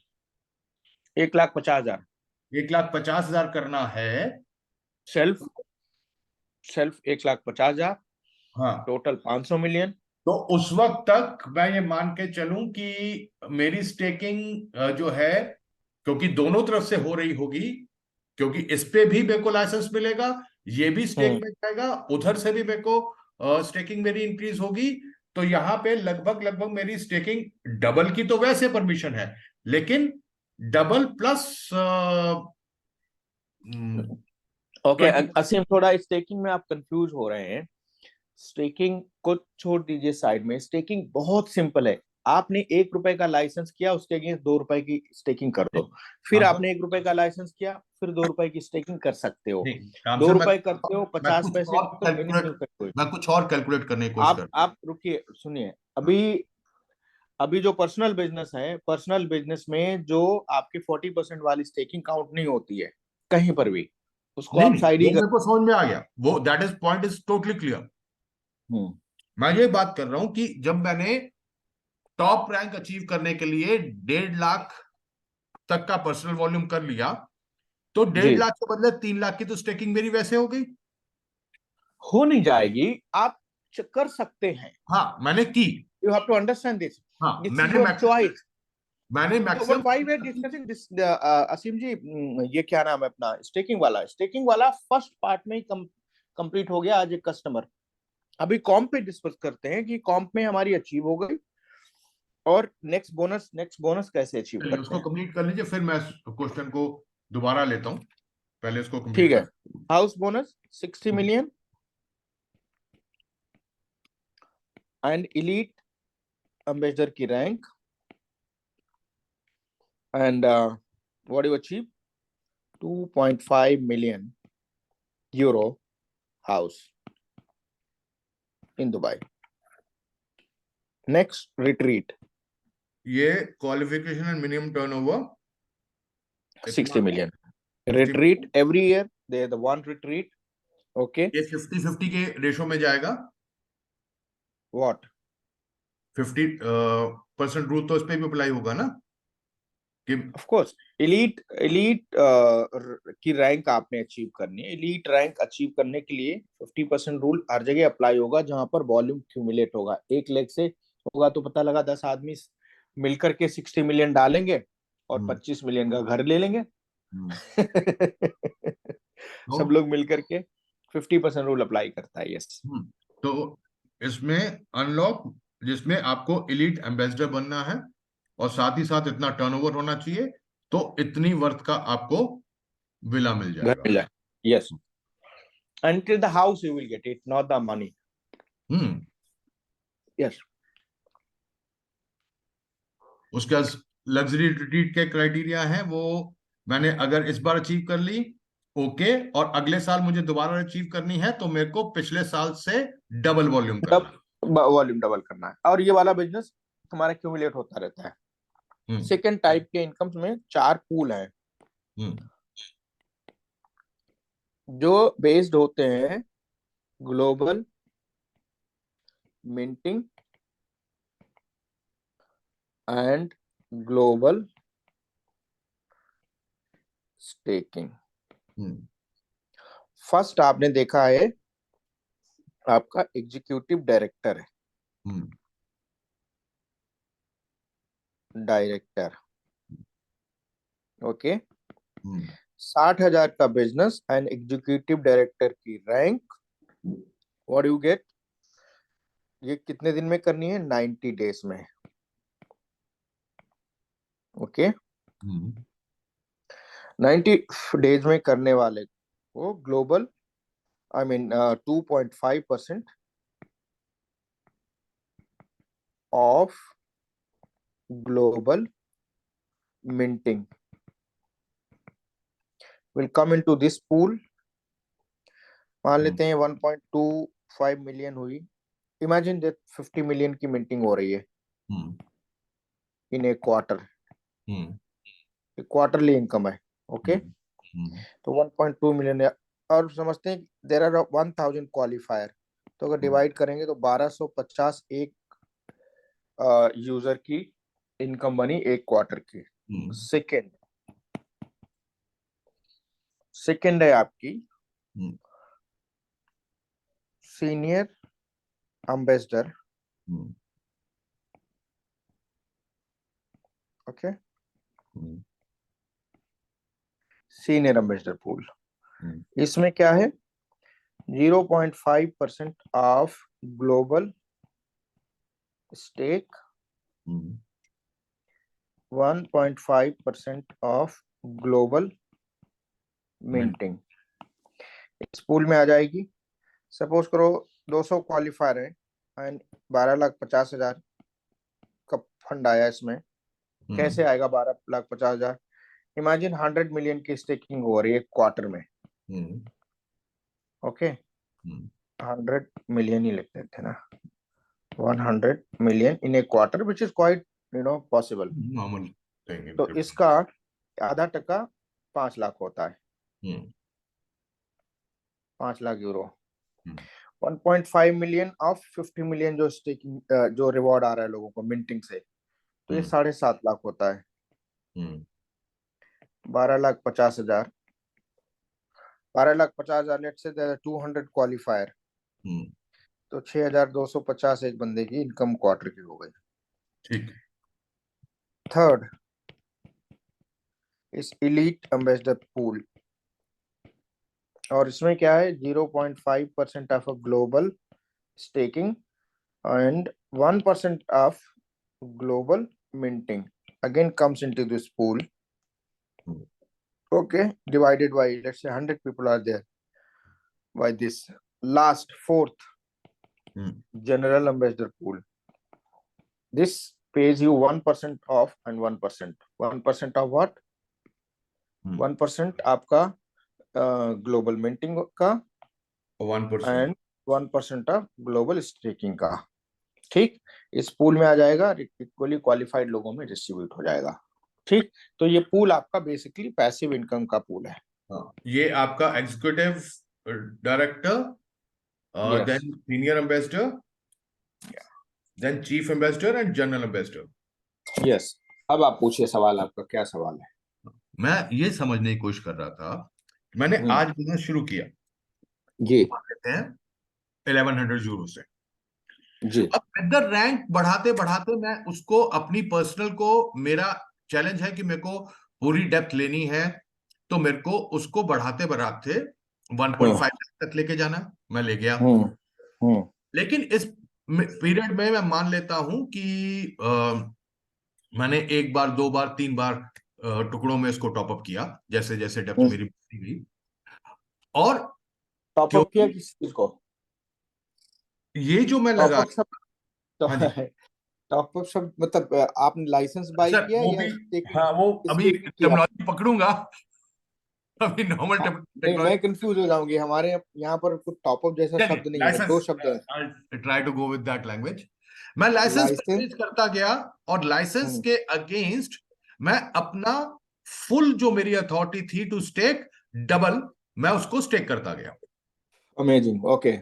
1,50,000 1,50,000 करना है। सेल्फ, सेल्फ 1,50,000, हाँ, टोटल 500 मिलियन। तो उस वक्त तक मैं ये मान के चलूं कि मेरी स्टेकिंग जो है, क्योंकि दोनों तरफ से हो रही होगी, क्योंकि इस पे भी मेरे को लाइसेंस मिलेगा, ये भी स्टेक हम्म। मिल जाएगा, उधर से भी मेरे को स्टेकिंग मेरी इंक्रीज होगी। तो यहाँ पे लगभग लगभग मेरी स्टेकिंग डबल की तो वैसे परमिशन है, लेकिन डबल प्लस ओके 20। असीम, थोड़ा स्टेकिंग में आप कंफ्यूज हो रहे हैं। स्टेकिंग को छोड़ दीजिए साइड में, स्टेकिंग बहुत सिंपल है। आपने 1 रुपए का लाइसेंस किया, उसके अगेंस्ट 2 रुपए की स्टेकिंग कर दो। फिर हाँ, आपने 1 रुपए का लाइसेंस किया, फिर 2 रुपए की स्टेकिंग कर सकते हो। नहीं काम दो से रुपए करते हो, मैं 50 कुछ पैसे और की तो कैलकुलेट एनीथिंग कर कोई। मैं कुछ और कैलकुलेट करने की कोशिश कर। आप रुकिए, सुनिए। अभी अभी जो पर्सनल बिजनेस है, पर्सनल बिजनेस में जो आपकी 40% वाली स्टेकिंग काउंट नहीं होती है कहीं पर भी, उसको नहीं आप नहीं, साइड ही वो कर। मेरे को समझ में आ गया, वो that is point is totally clear. Hmm. मैं ये बात कर रहा हूं कि जब मैंने टॉप रैंक अचीव करने के लिए 1.5 लाख तक का पर्सनल वॉल्यूम कर लिया, तो जी, 1.5 लाख के बदले 3 लाख की तो स्टेकिंग मेरी वैसे हो गई। हो नहीं जाएगी, आप कर सकते हैं। हाँ, मैंने की। You have to understand this, हाँ, दिस इज योर चॉइस। मैंने तो but why we are maximum. Discussing this Aseem ji, ये क्या नाम है अपना, स्टेकिंग वाला फर्स्ट पार्ट में ही कंप्लीट हो गया। आज एक कस्टमर, अभी कॉम्प पे डिस्कस करते हैं कि कॉम्प में हमारी अचीव हो गई, और नेक्स्ट बोनस कैसे अचीव चलिए करते उसको हैं। कंप्लीट कर लीजिए, फिर मैं क्वेश्चन को दोबारा लेता हूं। पहले इसको ठीक कंप्लीट है। कर। House bonus 60 million and elite ambassador की rank, and what you achieve, 2.5 million euro house in Dubai. Next retreat ये qualification and minimum turnover 60 million. 50 retreat every year, they are the one retreat. Okay, ये 50-50 के ratio में जाएगा। what? 50% rule तो इस पे भी अप्लाई होगा ना कि। Of course, elite की रैंक आपने अचीव करनी है। elite रैंक अचीव करने के लिए 50% रूल हर जगह अप्लाई होगा जहां पर वॉल्यूम क्यूमुलेट होगा। 1 लाख से होगा तो पता लगा 10 आदमी मिलकर के 60 मिलियन डालेंगे और 25 मिलियन का घर ले लेंगे। हम्म, सब तो लोग मिलकर के 50% रूल अप्लाई करता है। यस, तो इसमें अनलॉक, जिसमें आपको एलीट एम्बेसडर बनना है और साथ ही साथ इतना टर्नओवर होना चाहिए, तो इतनी वर्थ का आपको विला मिल घर जाएगा। मिल जाए। Yes, until the house you will get it, not the money. Hmm Yes. उसके बाद लग्जरी रिट्रीट के क्राइटेरिया है, वो मैंने अगर इस बार अचीव कर ली ओके, और अगले साल मुझे दोबारा अचीव करनी है, तो मेरे को पिछले साल से डबल वॉल्यूम करना है। वॉल्यूम डबल करना है, और ये वाला बिजनेस हमारा क्यूमुलेट होता रहता है। हम्म सेकेंड टाइप के इनकम्स में 4 पूल हैं हम्म जो बेस्ड होते हैं global minting and global staking. Hmm, first आपने देखा है आपका एग्जीक्यूटिव डायरेक्टर है, हम्म, डायरेक्टर, ओके। हम्म, 60,000 का बिजनेस एंड एग्जीक्यूटिव डायरेक्टर की रैंक, व्हाट यू गेट, ये कितने दिन में करनी है? 90 डेज में, ओके। हम्म, 90 डेज में करने वाले को global, I mean 2.5% of global minting will come into this pool. मान लेते हैं 1.25 मिलियन हुई, इमेजिन दैट 50 मिलियन की मिंटिंग हो रही है hmm, in a quarter, hmm, quarterly income है, ओके। हम्म, हम्म, तो 1.2 मिलियन है, और समझते हैं देर आर 1000 क्वालिफायर, तो अगर डिवाइड करेंगे तो 1250 एक यूजर की इनकम बनी एक क्वार्टर की। हम्म, सेकेंड सेकेंड है आपकी hmm, senior ambassador, hmm, okay, hmm, senior ambassador pool. Hmm, इसमें क्या है? 0.5% of global stake, hmm, 1.5% of global minting इस पूल में आ जाएगी। सपोज करो 200 क्वालिफायर है एंड 12,50,000 का फंड आया इसमें। कैसे आएगा 12,50,000? इमेजिन 100 मिलियन की स्टेकिंग हो रही है क्वार्टर में, हम्म, ओके। हम्म, 100 मिलियन ही लिखते थे ना, 100 million in a quarter which is quite possible. Normal thing in तो क्रिप्टो। इसका आधा टका 5 लाख होता है, हम्म, 5 lakh euro. Hmm, 1.5 million of 50 million जो स्टेकिंग जो रिवॉर्ड आ रहा है लोगों को मिंटिंग से, तो ये 7.5 लाख होता है। हम्म, 12,50,000, 12,50,000 लेट से 200 क्वालिफायर, हम्म, तो 6,250 एक बंदे की इनकम क्वार्टर की हो गई। ठीक। थर्ड इस इलीट एम्बेसडर पूल, और इसमें क्या है? 0.5% of global staking and 1% of global minting again comes into this pool, hmm, okay, divided by, let's say 100 people are there by this last fourth hmm, general ambassador pool. This pays you 1% off and 1%. 1% of what? 1% आपका global minting का 1%। And 1% of global staking का, ठीक। इस pool में आ जाएगा, equally qualified लोगों में distribute हो जाएगा, ठीक। तो ये पूल आपका बेसिकली पैसिव इनकम का पूल है। हाँ, ये आपका executive director, yes, then senior ambassador, then chief ambassador and general ambassador. Yes. अब आप पूछिए सवाल, आपका क्या सवाल है? मैं ये समझने की कोशिश कर रहा था, मैंने आज बिजनेस शुरू किया, जी मान लेते हैं 1100 यूरो से। जी। अब विद रैंक बढ़ाते बढ़ाते मैं उसको अपनी पर्सनल को, मेरा चैलेंज है कि मेरे को पूरी डेप्थ लेनी है, तो मेरे को उसको बढ़ाते बढ़ाते 1.5 तक लेके जाना है। मैं ले गया, हम्म हम्म लेकिन इस पीरियड में मैं मान लेता हूं कि मैंने एक बार, दो बार, तीन बार टुकड़ों में इसको टॉप अप किया, जैसे जैसे डेप्थ मेरी बढ़ती गई। और टॉप अप किया क्योंकि किस चीज को? ये जो मैं टॉप लगा, अप सब हाँ जी टॉप अप सब मतलब आपने लाइसेंस बाय सर, किया वो या भी, स्टेकिंग? हाँ वो अभी स्टेकिंग किया? टर्मिनोलॉजी पकड़ूंगा। अभी नॉर्मल हाँ, नहीं मैं टेक्नोलॉजी, कंफ्यूज हो जाऊंगी, हमारे यहाँ पर कुछ टॉप अप जैसा शब्द नहीं है, दो लाइसेंस, शब्द है। I try to go with that language. मैं लाइसेंस लाइसेंस। परचेज करता गया, और लाइसेंस के अगेंस्ट मैं अपना फुल जो मेरी अथॉरिटी थी टू स्टेक, डबल मैं उसको स्टेक करता गया। Amazing, okay.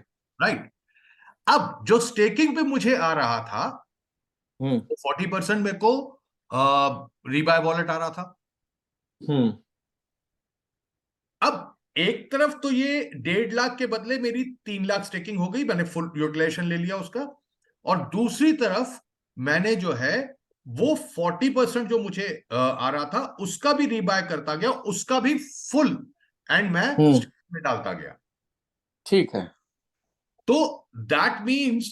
राइट। अब जो स्टेकिंग पे मुझे आ रहा था, हम्म 40% मेरे को रीबाय वॉलेट आ रहा था, हम्म एक तरफ तो ये 1.5 लाख के बदले मेरी 3 लाख स्टेकिंग हो गई, मैंने फुल यूटिलाइजेशन ले लिया उसका। और दूसरी तरफ मैंने जो है वो 40% जो मुझे आ रहा था उसका भी रीबाय करता गया, उसका भी फुल, एंड मैं में डालता गया। ठीक है। तो that means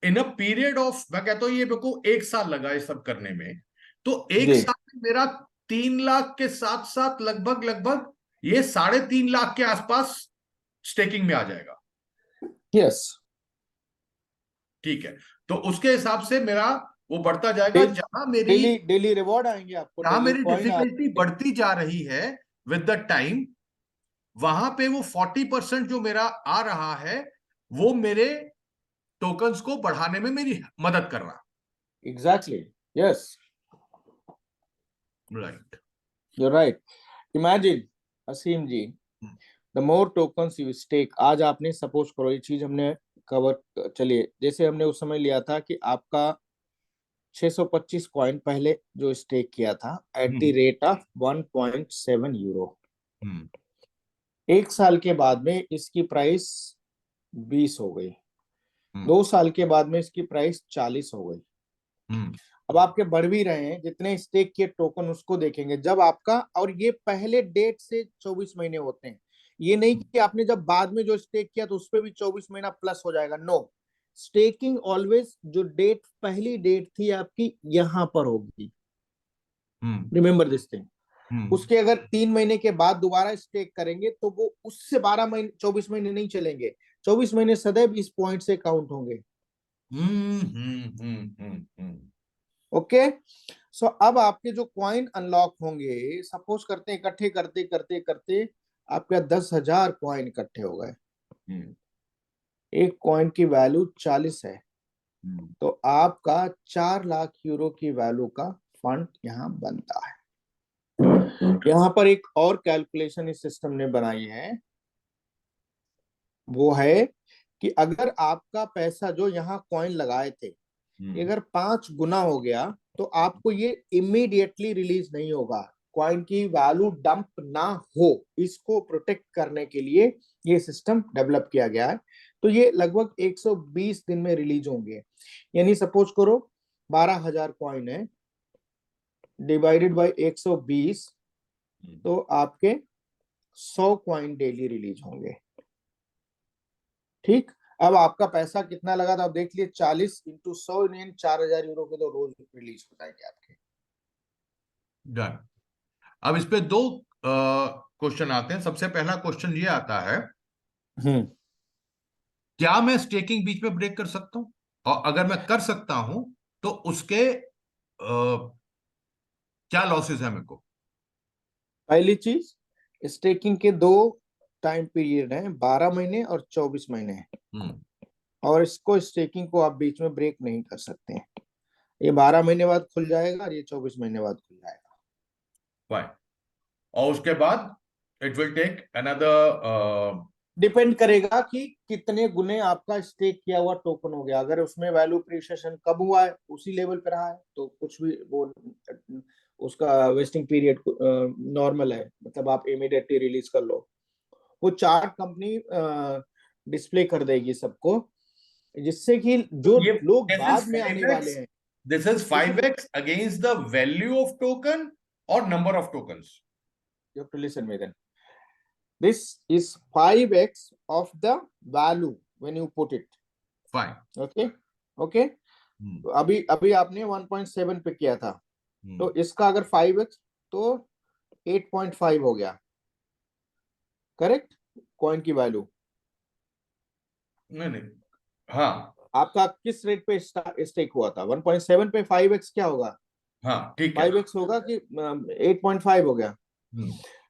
in a period of, मैं कहता हूं ये मेरे को 1 साल लगा ये सब करने में। तो एक जी। साल में मेरा 3 लाख के साथ साथ लगभग लगभग ये 3.5 लाख के आसपास स्टेकिंग में आ जाएगा। यस। ठीक है, तो उसके हिसाब से मेरा वो बढ़ता जाएगा। डेली डेली रिवॉर्ड आएंगे आपको, जहां डेली मेरी कॉइन डिफिकल्टी बढ़ती जा रही है विद द टाइम, वहां पे वो 40% जो मेरा आ रहा है वो मेरे टोकन्स को बढ़ाने में मेरी मदद कर रहा। Exactly. Yes, right. You right. Imagine Asim ji, the more tokens you stake, आज आपने सपोज करो ये चीज हमने कवर, चलिए जैसे हमने उस समय लिया था कि आपका 625 कॉइन पहले जो स्टेक किया था at the rate of 1.7 euro, एक साल के बाद में इसकी प्राइस 20 हो गई, 2 साल के बाद में इसकी प्राइस 40 हो गई। अब आपके बढ़ भी रहे हैं, जितने स्टेक किए टोकन उसको देखेंगे जब आपका, और ये पहले डेट से 24 महीने होते हैं, ये नहीं कि आपने जब बाद में जो स्टेक किया तो उस पर भी 24 महीना प्लस हो जाएगा। नो, स्टेकिंग ऑलवेज जो डेट, पहली डेट थी आपकी यहां पर होगी। Remember this thing. उसके अगर 3 महीने के बाद दोबारा स्टेक करेंगे तो वो उससे 12 महीने 24 महीने नहीं चलेंगे, 24 महीने सदैव इस पॉइंट से काउंट होंगे। ओके, सो अब आपके जो कॉइन अनलॉक होंगे, सपोज करते हैं इकट्ठे करते करते करते आपका 10,000 कॉइन इकट्ठे हो गए, एक कॉइन की वैल्यू 40 है, तो आपका 4 लाख यूरो की वैल्यू का फंड यहाँ बनता है। यहाँ पर एक और कैलकुलेशन इस सिस्टम ने बनाई है, वो है कि अगर आपका पैसा जो यहाँ कॉइन लगाए थे अगर 5 गुना हो गया तो आपको ये इमीडिएटली रिलीज नहीं होगा, कॉइन की वैल्यू डंप ना हो, इसको प्रोटेक्ट करने के लिए ये सिस्टम डेवलप किया गया है। तो ये लगभग 120 दिन में रिलीज होंगे। यानी सपोज करो 12,000 कॉइन है, डिवाइडेड बाय 120, तो आपके 100 कॉइन डेली रिलीज होंगे। ठीक, अब आपका पैसा कितना लगा था आप देख लिए, 40 इंटू 100 यानी 4,000 यूरो के तो रोज रिलीज हो जाएंगे आपके। डन। अब इस पे 2 क्वेश्चन आते हैं। सबसे पहला क्वेश्चन ये आता है, क्या मैं स्टेकिंग बीच में ब्रेक कर सकता हूं, और अगर मैं कर सकता हूं तो उसके क्या लॉसेस है मेरे को। पहली चीज, स्टेकिंग के 2 टाइम पीरियड हैं, 12 महीने और 24 महीने हैं, और इसको स्टेकिंग को आप बीच में ब्रेक नहीं कर सकते हैं। ये 12 महीने बाद खुल जाएगा और ये 24 महीने बाद खुल जाएगा। फाइन। और उसके बाद it will take another, depend करेगा कि कितने गुने आपका स्टेक किया हुआ टोकन हो गया। अगर उसमें वैल्यू अप्रिसिएशन कब हुआ है, उसी लेवल पे रहा है, तो कुछ भी वो उसका वेस्टिंग पीरियड नॉर्मल है, मतलब आप इमीडिएटली रिलीज कर लो। वो चार्ट कंपनी डिस्प्ले कर देगी सबको, जिससे कि जो लोग बाद में आने वाले हैं, this is 5x against the value of token और number of tokens. You have to listen me then. This is 5x of the value when you put it. Fine. Okay, okay. तो अभी आपने 1.7 पे किया था, तो इसका अगर 5x तो 8.5 हो गया, करेक्ट, कॉइन की वैल्यू। नहीं, हाँ, आपका किस रेट पे स्टेक हुआ था? 1.7 पे 5x क्या होगा? हाँ, ठीक है, 5x होगा कि 8.5 हो गया।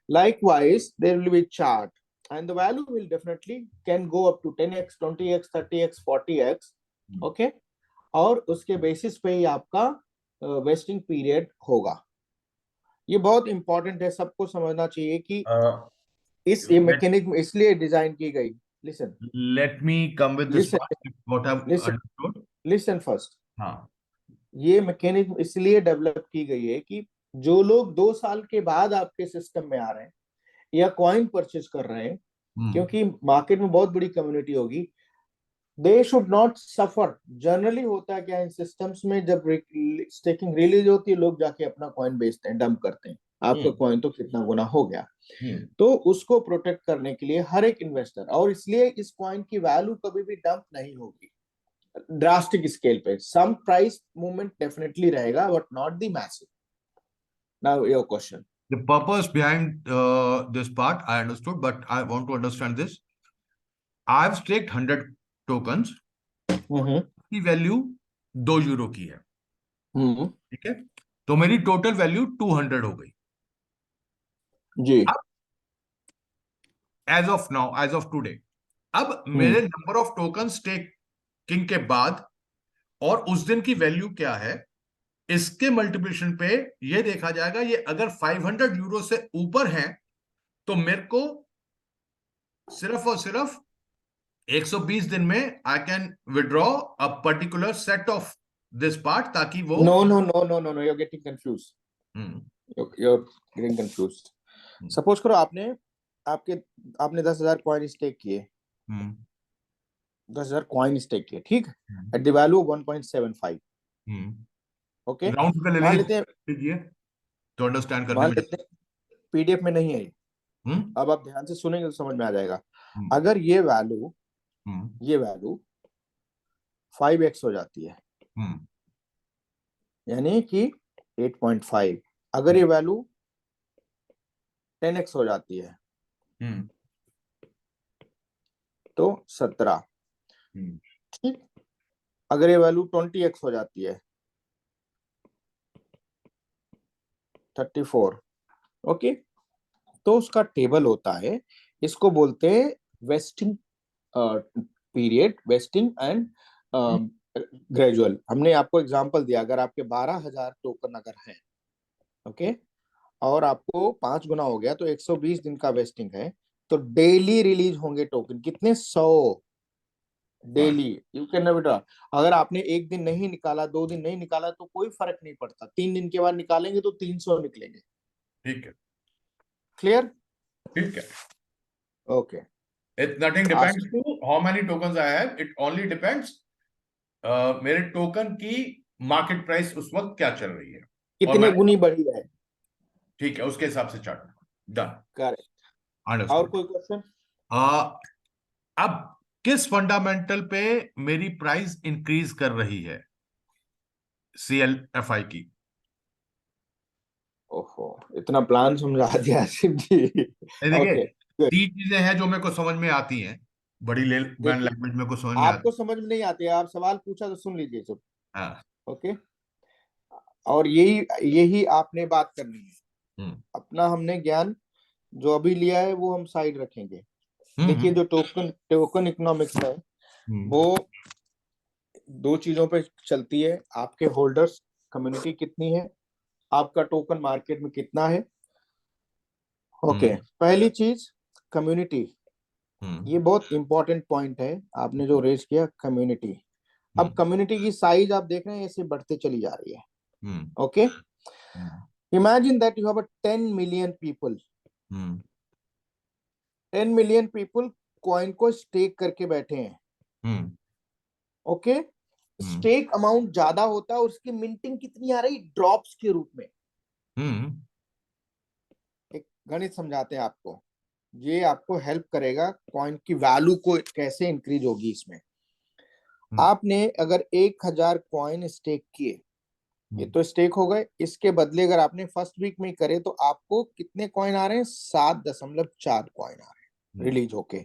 Likewise, there will be chart, and the value will definitely can go up to 10x, 20x, 30x, 40x, okay? और उसके बेसिस पे ही आपका वेस्टिंग पीरियड होगा। ये बहुत इंपॉर्टेंट है, सबको समझना चाहिए कि इस मैकेनिज्म इसलिए डिजाइन की गई। Listen, let me come with this what I understood. Listen first. हाँ, ये मैकेनिज्म इसलिए डेवलप की गई है कि जो लोग 2 साल के बाद आपके सिस्टम में आ रहे हैं, या कॉइन परचेज कर रहे हैं, क्योंकि मार्केट में बहुत बड़ी कम्युनिटी होगी, they should not suffer. Generally होता है क्या इन सिस्टम्स में, जब स्टेकिंग रिलीज होती है, लोग जाके अपना कॉइन बेचते हैं, डंप करते हैं, आपका कॉइन तो कितना गुना हो गया। तो उसको प्रोटेक्ट करने के लिए हर एक इन्वेस्टर, और इसलिए इस कॉइन की वैल्यू कभी भी डंप नहीं होगी ड्रास्टिक स्केल पे। सम प्राइस मूवमेंट डेफिनेटली रहेगा, but not the massive. Now your question. The purpose behind this part I understood, but I want to understand this. I've staked 100 tokens की value 2 euro की है, ठीक है, तो मेरी टोटल वैल्यू 200 हो गई जी। As of now, as of today. अब मेरे नंबर ऑफ टोकन स्टेकिंग के बाद और उस दिन की वैल्यू क्या है, इसके मल्टीप्लिकेशन पे ये देखा जाएगा। ये अगर 500 यूरो से ऊपर है तो मेरे को सिर्फ और सिर्फ 120 दिन में I can withdraw a particular set of this part, ताकि वो no no no no no no, you are getting confuse, you are getting confuse. Suppose करो आपने 10,000 कॉइन स्टेक किए, 10,000 कॉइन स्टेक किए, ठीक, at the value 1.75। Okay, round पे ले मान लेते हैं, लीजिए तो अंडरस्टैंड करने मान में। लेते हैं पीडीएफ में नहीं है ये, अब आप ध्यान से सुनेंगे तो समझ में आ जाएगा। अगर ये वैल्यू 5x हो जाती है, यानी कि 8.5, अगर ये वैल्यू 10x हो जाती है तो 17, ठीक, अगर ये वैल्यू 20x हो जाती है 34। ओके, तो उसका टेबल होता है, इसको बोलते हैं vesting period, wasting and gradual. हमने आपको एग्जांपल दिया, अगर आपके 12,000 टोकन अगर हैं, ओके, और आपको 5 गुना हो गया तो 120 दिन का वेस्टिंग है, तो डेली रिलीज होंगे टोकन, कितने 100 daily. You can never draw. अगर आपने एक दिन नहीं निकाला, 2 दिन नहीं निकाला तो कोई फर्क नहीं पड़ता, 3 दिन के बाद निकालेंगे तो 300 निकलेंगे। ठीक है, क्लियर? ठीक है। Okay, It nothing depends to how many tokens I have. It only depends मेरे टोकन की मार्केट प्राइस उस वक्त क्या चल रही है, कितने गुनी बढ़ी है, ठीक है, उसके हिसाब से चार्ट डन। करेक्ट। और कोई क्वेश्चन? अब किस फंडामेंटल पे मेरी प्राइस इंक्रीज कर रही है CLFI की? ओहो, इतना प्लान समझा दिया आसिफ जी। देखिए, ओके, 3 चीजें हैं जो मेरे को समझ में आती हैं, बड़ी लैंग्वेज में को समझ में आती आपको समझ में नहीं आती है, आप सवाल पूछा तो सुन लीजिए चुप। हाँ, ओके, और यही आपने बात करनी है। अपना हमने ज्ञान जो अभी लिया है वो हम साइड रखेंगे। देखिए, जो टोकन इकोनॉमिक्स है वो 2 चीजों पे चलती है, आपके होल्डर्स कम्युनिटी कितनी है, आपका टोकन मार्केट में कितना है। ओके, पहली चीज कम्युनिटी, ये बहुत इंपॉर्टेंट पॉइंट है आपने जो रेज किया, कम्युनिटी। अब कम्युनिटी की साइज आप देख रहे हैं ऐसे बढ़ते चली जा रही है। Okay, imagine that you have 10 million people, 10 million people coin को स्टेक करके बैठे हैं। ओके, स्टेक अमाउंट ज्यादा होता है और उसकी मिंटिंग कितनी आ रही, ड्रॉप्स के रूप में। एक गणित समझाते हैं आपको, ये आपको हेल्प करेगा कॉइन की वैल्यू को कैसे इंक्रीज होगी इसमें। आपने अगर 1,000 कॉइन स्टेक किए, ये तो स्टेक हो गए, इसके बदले अगर आपने फर्स्ट वीक में करे तो आपको कितने कॉइन आ रहे हैं, 7.4 कॉइन आ रहे हैं रिलीज होके।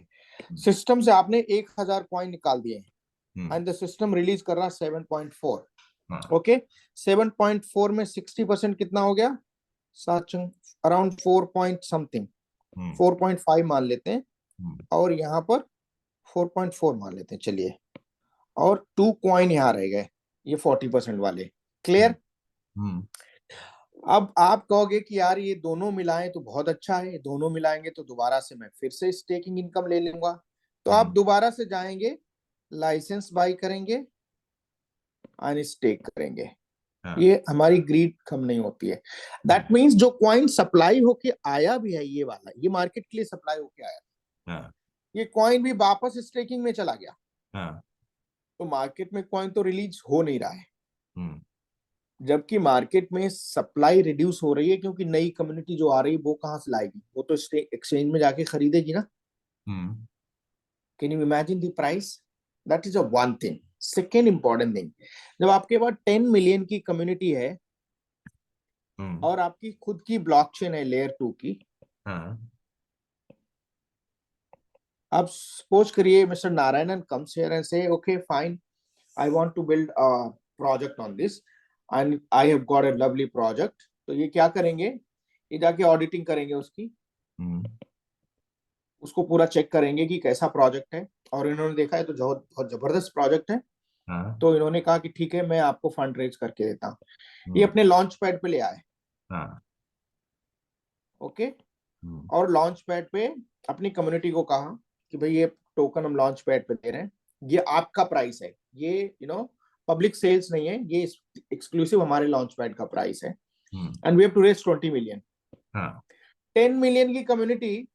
सिस्टम से आपने 1,000 कॉइन निकाल दिए हैं एंड द सिस्टम रिलीज कर रहा है 7.4। ओके, 7.4 में 60% कितना हो गया, अराउंड 4 पॉइंट समथिंग, 4.5 मान लेते हैं, और यहाँ पर 4.4 मान लेते हैं, चलिए, और 2 कॉइन यहाँ रह गए, ये 40% वाले। क्लियर? अब आप कहोगे कि यार ये दोनों मिलाएं तो बहुत अच्छा है, दोनों मिलाएंगे तो दोबारा से मैं फिर से स्टेकिंग इनकम ले लूंगा। तो आप दोबारा से जाएंगे, लाइसेंस बाय करेंगे एंड स्टेक करेंगे। हाँ, ये हमारी ग्रीड कम नहीं होती है। दैट मीन्स जो कॉइन सप्लाई होके आया भी है, ये वाला, ये मार्केट के लिए सप्लाई होके आया, हाँ, ये कॉइन भी वापस स्टेकिंग में चला गया, हाँ, तो मार्केट में कॉइन तो रिलीज हो नहीं रहा है, हम्म, जबकि मार्केट में सप्लाई रिड्यूस हो रही है, क्योंकि नई कम्युनिटी जो आ रही है वो कहाँ से लाएगी, वो तो एक्सचेंज में जाके खरीदेगी ना। Hmm, can you imagine the price? That is a one thing. Second important thing, जब आपके पास 10 मिलियन की कम्युनिटी है और आपकी खुद की ब्लॉकचेन है लेयर 2 की, हाँ, अब सपोज करिए mister Narayanan comes here and say okay fine, I want to build a project on this and I have got a lovely project। तो ये क्या करेंगे, ये जाके ऑडिटिंग करेंगे उसकी, हम्म, उसको पूरा चेक करेंगे कि कैसा प्रोजेक्ट है, और इन्होंने देखा है तो बहुत बहुत जबरदस्त प्रोजेक्ट है, हाँ, तो इन्होंने कहा कि ठीक है मैं आपको फंड रेज करके देता हूँ। ये हम्म, अपने लॉन्च पैड पे ले आए, हाँ, ओके, हम्म, और लॉन्च पैड पे अपनी कम्युनिटी को कहा कि भाई ये टोकन हम लॉन्च पैड पे दे रहे हैं, ये आपका प्राइस है, ये पब्लिक सेल्स नहीं है, ये एक्सक्लूसिव हमारे लॉन्च पैड का प्राइस है, and we have to raise 20 million. हाँ, 10 मिलियन की कम्युनिटी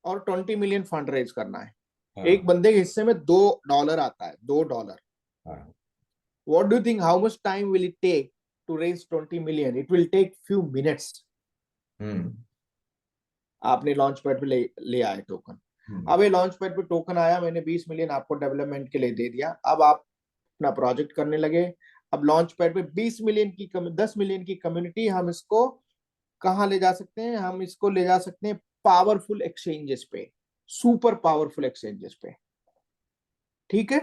और 20 मिलियन फंड रेज करना है, हाँ, एक बंदे के हिस्से में $2 आता है, $2। हाँ, what do you think how much time will it take to raise 20 million? It will take few minutes. Hmm, आपने लॉन्च पैड पे ले आए टोकन, हम्म, अब ये लॉन्च पैड पे टोकन आया, मैंने 20 मिलियन आपको डेवलपमेंट के लिए दे दिया, अब आप अपना प्रोजेक्ट करने लगे। अब लॉन्च पैड पे 20 मिलियन की 10 मिलियन की कम्युनिटी, हम इसको कहाँ ले जा सकते हैं? हम इसको ले जा सकते हैं पावरफुल एक्सचेंजेस पे, सुपर पावरफुल एक्सचेंजेस पे, ठीक है।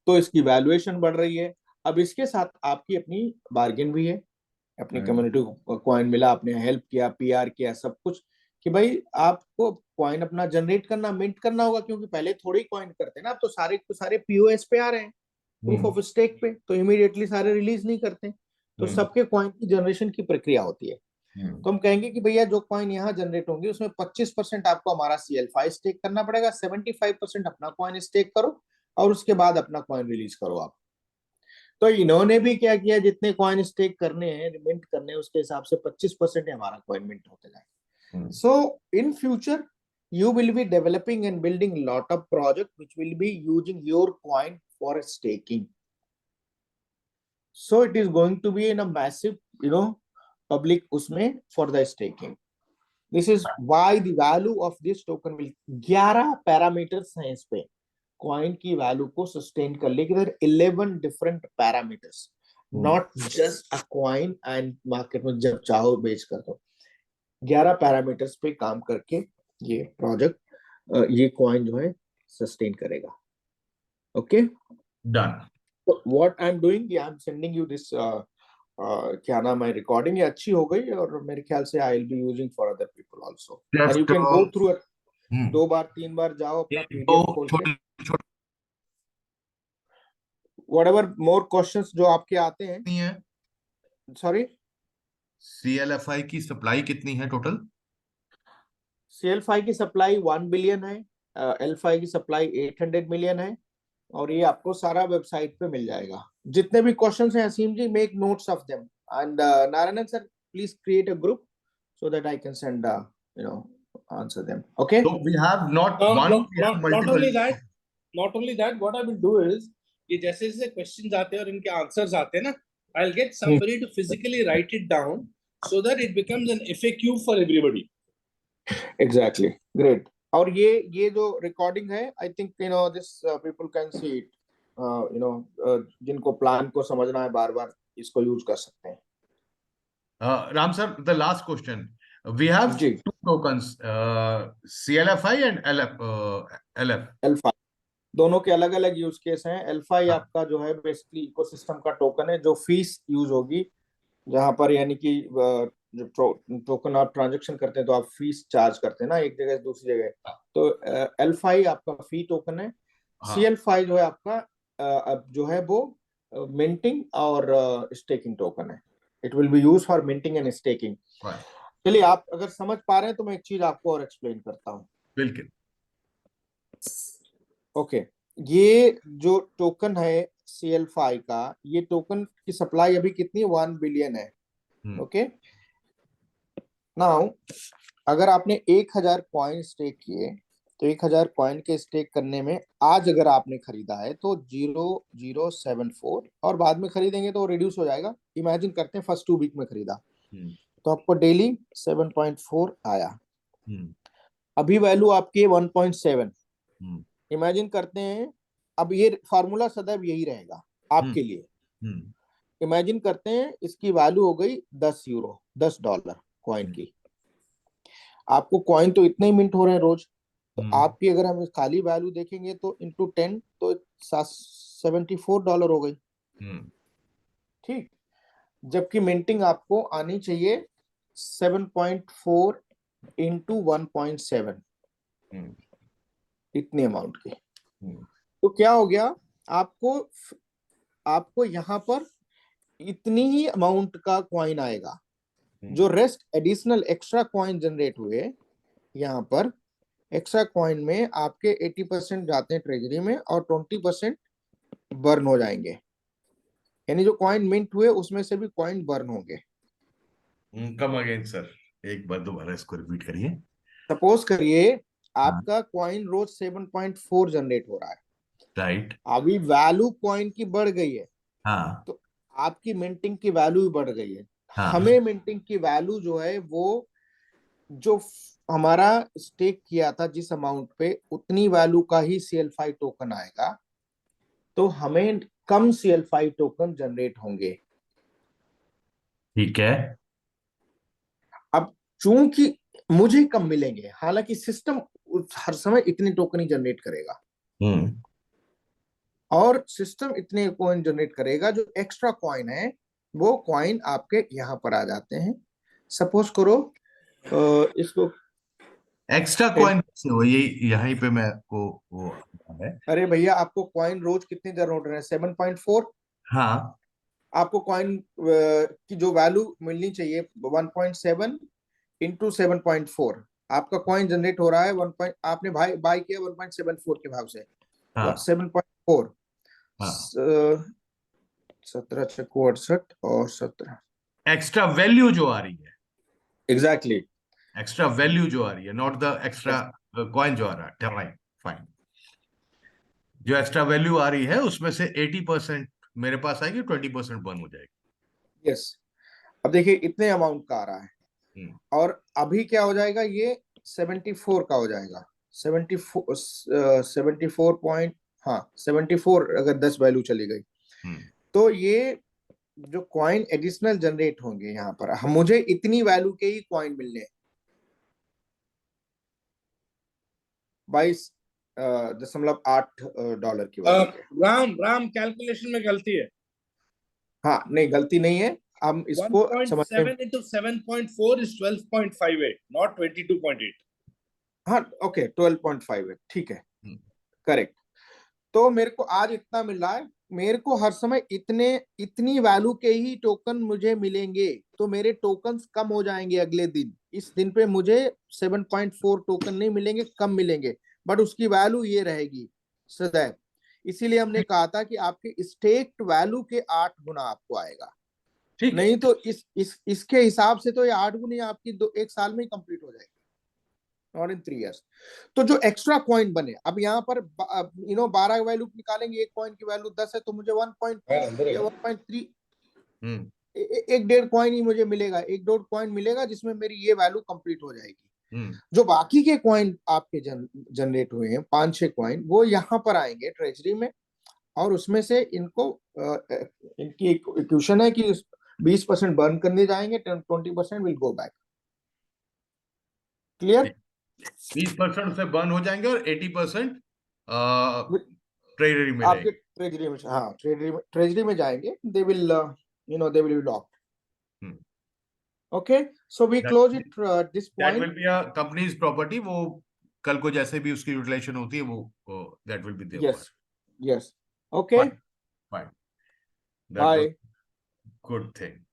तो इसकी वैल्यूएशन बढ़ रही है। अब इसके साथ आपकी अपनी बार्गेन भी है, अपनी कम्युनिटी को कॉइन मिला, आपने हेल्प किया, पीआर किया, सब कुछ, कि भाई आपको कॉइन अपना जनरेट करना, मिंट करना होगा, क्योंकि पहले थोड़ी कॉइन करते ना, अब तो सारे के सारे पीओएस पे आ रहे हैं, प्रूफ ऑफ स्टेक पे, तो इमीडिएटली सारे रिलीज नहीं करते, तो सबके कॉइन की जनरेशन की प्रक्रिया होती है। तो हम कहेंगे कि भैया जो कॉइन यहाँ जनरेट होंगे उसमें 25% आपको हमारा CL5 स्टेक करना पड़ेगा, 75% अपना कॉइन स्टेक करो, और उसके बाद अपना कॉइन रिलीज करो आप। तो इन्होंने भी क्या किया, जितने कॉइन स्टेक करने हैं, मिंट करने हैं, उसके हिसाब से 25% हमारा कॉइन मिंट होते जाए। So in future you will be developing and building lot of project which will be using your coin for staking, so it is going to be in a massive public usme for the staking। this is why the value of this token will 11 parameters हैं इस पे, coin की value को sustain कर ले, किधर 11 different parameters, not just a coin and market में जब चाहो बेच कर दो। 11 पैरामीटर्स पे काम करके ये प्रोजेक्ट, ये कॉइन जो है सस्टेन करेगा। Okay, done. What I am doing, I am sending you this, क्या नाम है, रिकॉर्डिंग, ये अच्छी हो गई, और मेरे ख्याल से आई will be using for other people also, and you can go through it, 2 बार 3 बार जाओ अपना पीडीएफ खोल के, whatever more questions जो आपके आते हैं। कितनी है सॉरी, CLFI की सप्लाई कितनी है टोटल? CL5 की सप्लाई 1 बिलियन है, L5 की सप्लाई 800 मिलियन है, और ये आपको सारा वेबसाइट पे मिल जाएगा। जितने भी क्वेश्चंस हैं Aseem ji, make notes of them, and Narayanan sir please create a group so that I can send answer them, okay? So we have not one, we have not multiple. only that, what I will do is कि जैसे जैसे questions आते हैं और इनके answers आते हैं ना, I'll get somebody to physically write it down so that it becomes an FAQ for everybody. Exactly, great। और ये जो रिकॉर्डिंग है, I think this people can see it, जिनको प्लान को समझना है बार बार इसको यूज कर सकते हैं। Ram sir, the last question. We have ji, two tokens, CLFI and LF. L5 दोनों के अलग अलग यूज केस हैं। L5 आपका जो है बेसिकली इकोसिस्टम का टोकन है, जो फीस यूज होगी, जहां पर यानी कि जो टोकन आप ट्रांजेक्शन करते हैं तो आप फीस चार्ज करते हैं ना, एक जगह से दूसरी जगह, तो L5 आपका फी टोकन है। CL5 जो है आपका अब जो है वो मिंटिंग और स्टेकिंग टोकन है, it will be use for minting and staking. चलिए, आप अगर समझ पा रहे हैं तो मैं एक चीज आपको और एक्सप्लेन करता हूँ। बिल्कुल। ओके, ये जो टोकन है CL5 का ये टोकन की सप्लाई अभी कितनी 1 बिलियन है. ओके, नाउ अगर आपने 1000 कॉइन स्टेक किए तो 1000 कॉइन के स्टेक करने में आज अगर आपने खरीदा है तो 0074 और बाद में खरीदेंगे तो रिड्यूस हो जाएगा. इमेजिन करते हैं फर्स्ट 2 वीक में खरीदा तो आपको डेली 7.4 आया. अभी वैल्यू आपकी 1.7. इमेजिन करते हैं, अब ये फार्मूला सदैव यही रहेगा आपके लिए. इमेजिन करते हैं इसकी वैल्यू हो गई 10 यूरो, $10 कॉइन की. आपको कॉइन तो इतने ही मिंट हो रहे हैं रोज, तो आपकी अगर हम खाली वैल्यू देखेंगे तो इंटू 10 तो $74 हो गई. ठीक, जबकि मिंटिंग आपको आनी चाहिए 7.4 इंटू 1.7 इतने अमाउंट की. तो क्या हो गया, आपको यहाँ पर इतनी ही अमाउंट का कॉइन आएगा. जो rest additional extra coin generate हुए यहाँ पर, एक्स्ट्रा कॉइन में आपके 80% जाते हैं ट्रेजरी में और 20% बर्न हो जाएंगे. यानी जो कॉइन मिंट हुए उसमें से भी कॉइन बर्न होंगे. कम अगेन सर, एक बार दोबारा इसको रिपीट करिए. सपोज करिए आपका कॉइन रोज 7.4 जनरेट हो रहा है. राइट. अभी वैल्यू कॉइन की बढ़ गई है. हाँ. तो आपकी मिंटिंग की वैल्यू भी बढ़ गई है. हाँ. हमें मिंटिंग की वैल्यू जो है वो जो हमारा स्टेक किया था जिस अमाउंट पे उतनी वैल्यू का ही CL5 टोकन आएगा. तो हमें कम CL5 टोकन जनरेट होंगे. ठीक है. अब चूंकि मुझे कम मिलेंगे, हालांकि सिस्टम हर समय इतनी टोकन ही जनरेट करेगा और सिस्टम इतने कॉइन जनरेट करेगा. जो एक्स्ट्रा कॉइन है वो कॉइन आपके यहाँ पर आ जाते हैं. सपोज करो इसको एक्स्ट्रा कॉइन हो, ये यहीं पे मैं को वो है. अरे भैया, आपको कॉइन रोज कितने जनरेट रहे हैं 7.4. हाँ. आपको कॉइन की जो वैल्यू मिलनी चाहिए 1.7 इंटू 7.4. आपका कॉइन जनरेट हो रहा है 1. आपने बाय किया 1.74 के भाव से. हाँ. 7.4 हाँ. 17 छक्को 68 और 17. एक्स्ट्रा वैल्यू जो आ रही है, एग्जैक्टली एक्स्ट्रा वैल्यू जो आ रही है, नॉट द एक्स्ट्रा कॉइन जो आ रहा है. Right, fine. जो एक्स्ट्रा वैल्यू आ रही है उसमें से 80% मेरे पास आएगी, 20% बर्न हो जाएगी. यस. अब देखिए इतने अमाउंट का आ रहा है और अभी क्या हो जाएगा, ये 74 का हो जाएगा. 74 पॉइंट, हाँ 74 अगर 10 वैल्यू चली गई तो ये जो कॉइन एडिशनल जनरेट होंगे यहाँ पर, हम मुझे इतनी वैल्यू के ही कॉइन मिलने 22.8 की वैल्यू के. राम कैलकुलेशन में गलती है. हाँ नहीं, गलती नहीं है. हम इसको 1.7 into 7.4 is 12.58, not 22.8. हाँ ओके 12.58 ठीक है, करेक्ट. तो मेरे को आज इतना मिल रहा है, मेरे को हर समय इतनी वैल्यू के ही टोकन मुझे मिलेंगे. तो मेरे टोकन्स कम हो जाएंगे अगले दिन. इस दिन पे मुझे 7.4 टोकन नहीं मिलेंगे, कम मिलेंगे, बट उसकी वैल्यू ये रहेगी सदैव. इसीलिए हमने कहा था कि आपके स्टेक्ड वैल्यू के 8 गुना आपको आएगा. नहीं तो इसके हिसाब से तो ये 8 गुनी आपकी 1 साल में ही कंप्लीट हो जाएगी, नॉट इन 3 years. तो जो एक्स्ट्रा कॉइन बने, अब यहाँ पर 12 वैल्यू निकालेंगे, एक कॉइन की वैल्यू 10 है तो मुझे 1.3 एक 1.5 कॉइन ही मुझे मिलेगा, 1.5 कॉइन मिलेगा जिसमें मेरी ये वैल्यू कंप्लीट हो जाएगी. जो बाकी के कॉइन आपके जनरेट हुए हैं 5-6 कॉइन, वो यहाँ पर आएंगे ट्रेजरी में और उसमें से इनको इनकी इक्वेशन है कि 20% बर्न करने जाएंगे, 20% विल गो बैक. क्लियर? 20% से बर्न हो जाएंगे और 80% ट्रेजरी में आपके ट्रेजरी में, हाँ ट्रेजरी में जाएंगे. They will they will be locked. Okay, so we close it at this point. That will be a company's property. वो कल को जैसे भी उसकी यूटिलाइजेशन होती है वो that will be there. Yes. Okay. Fine. Bye. Good thing.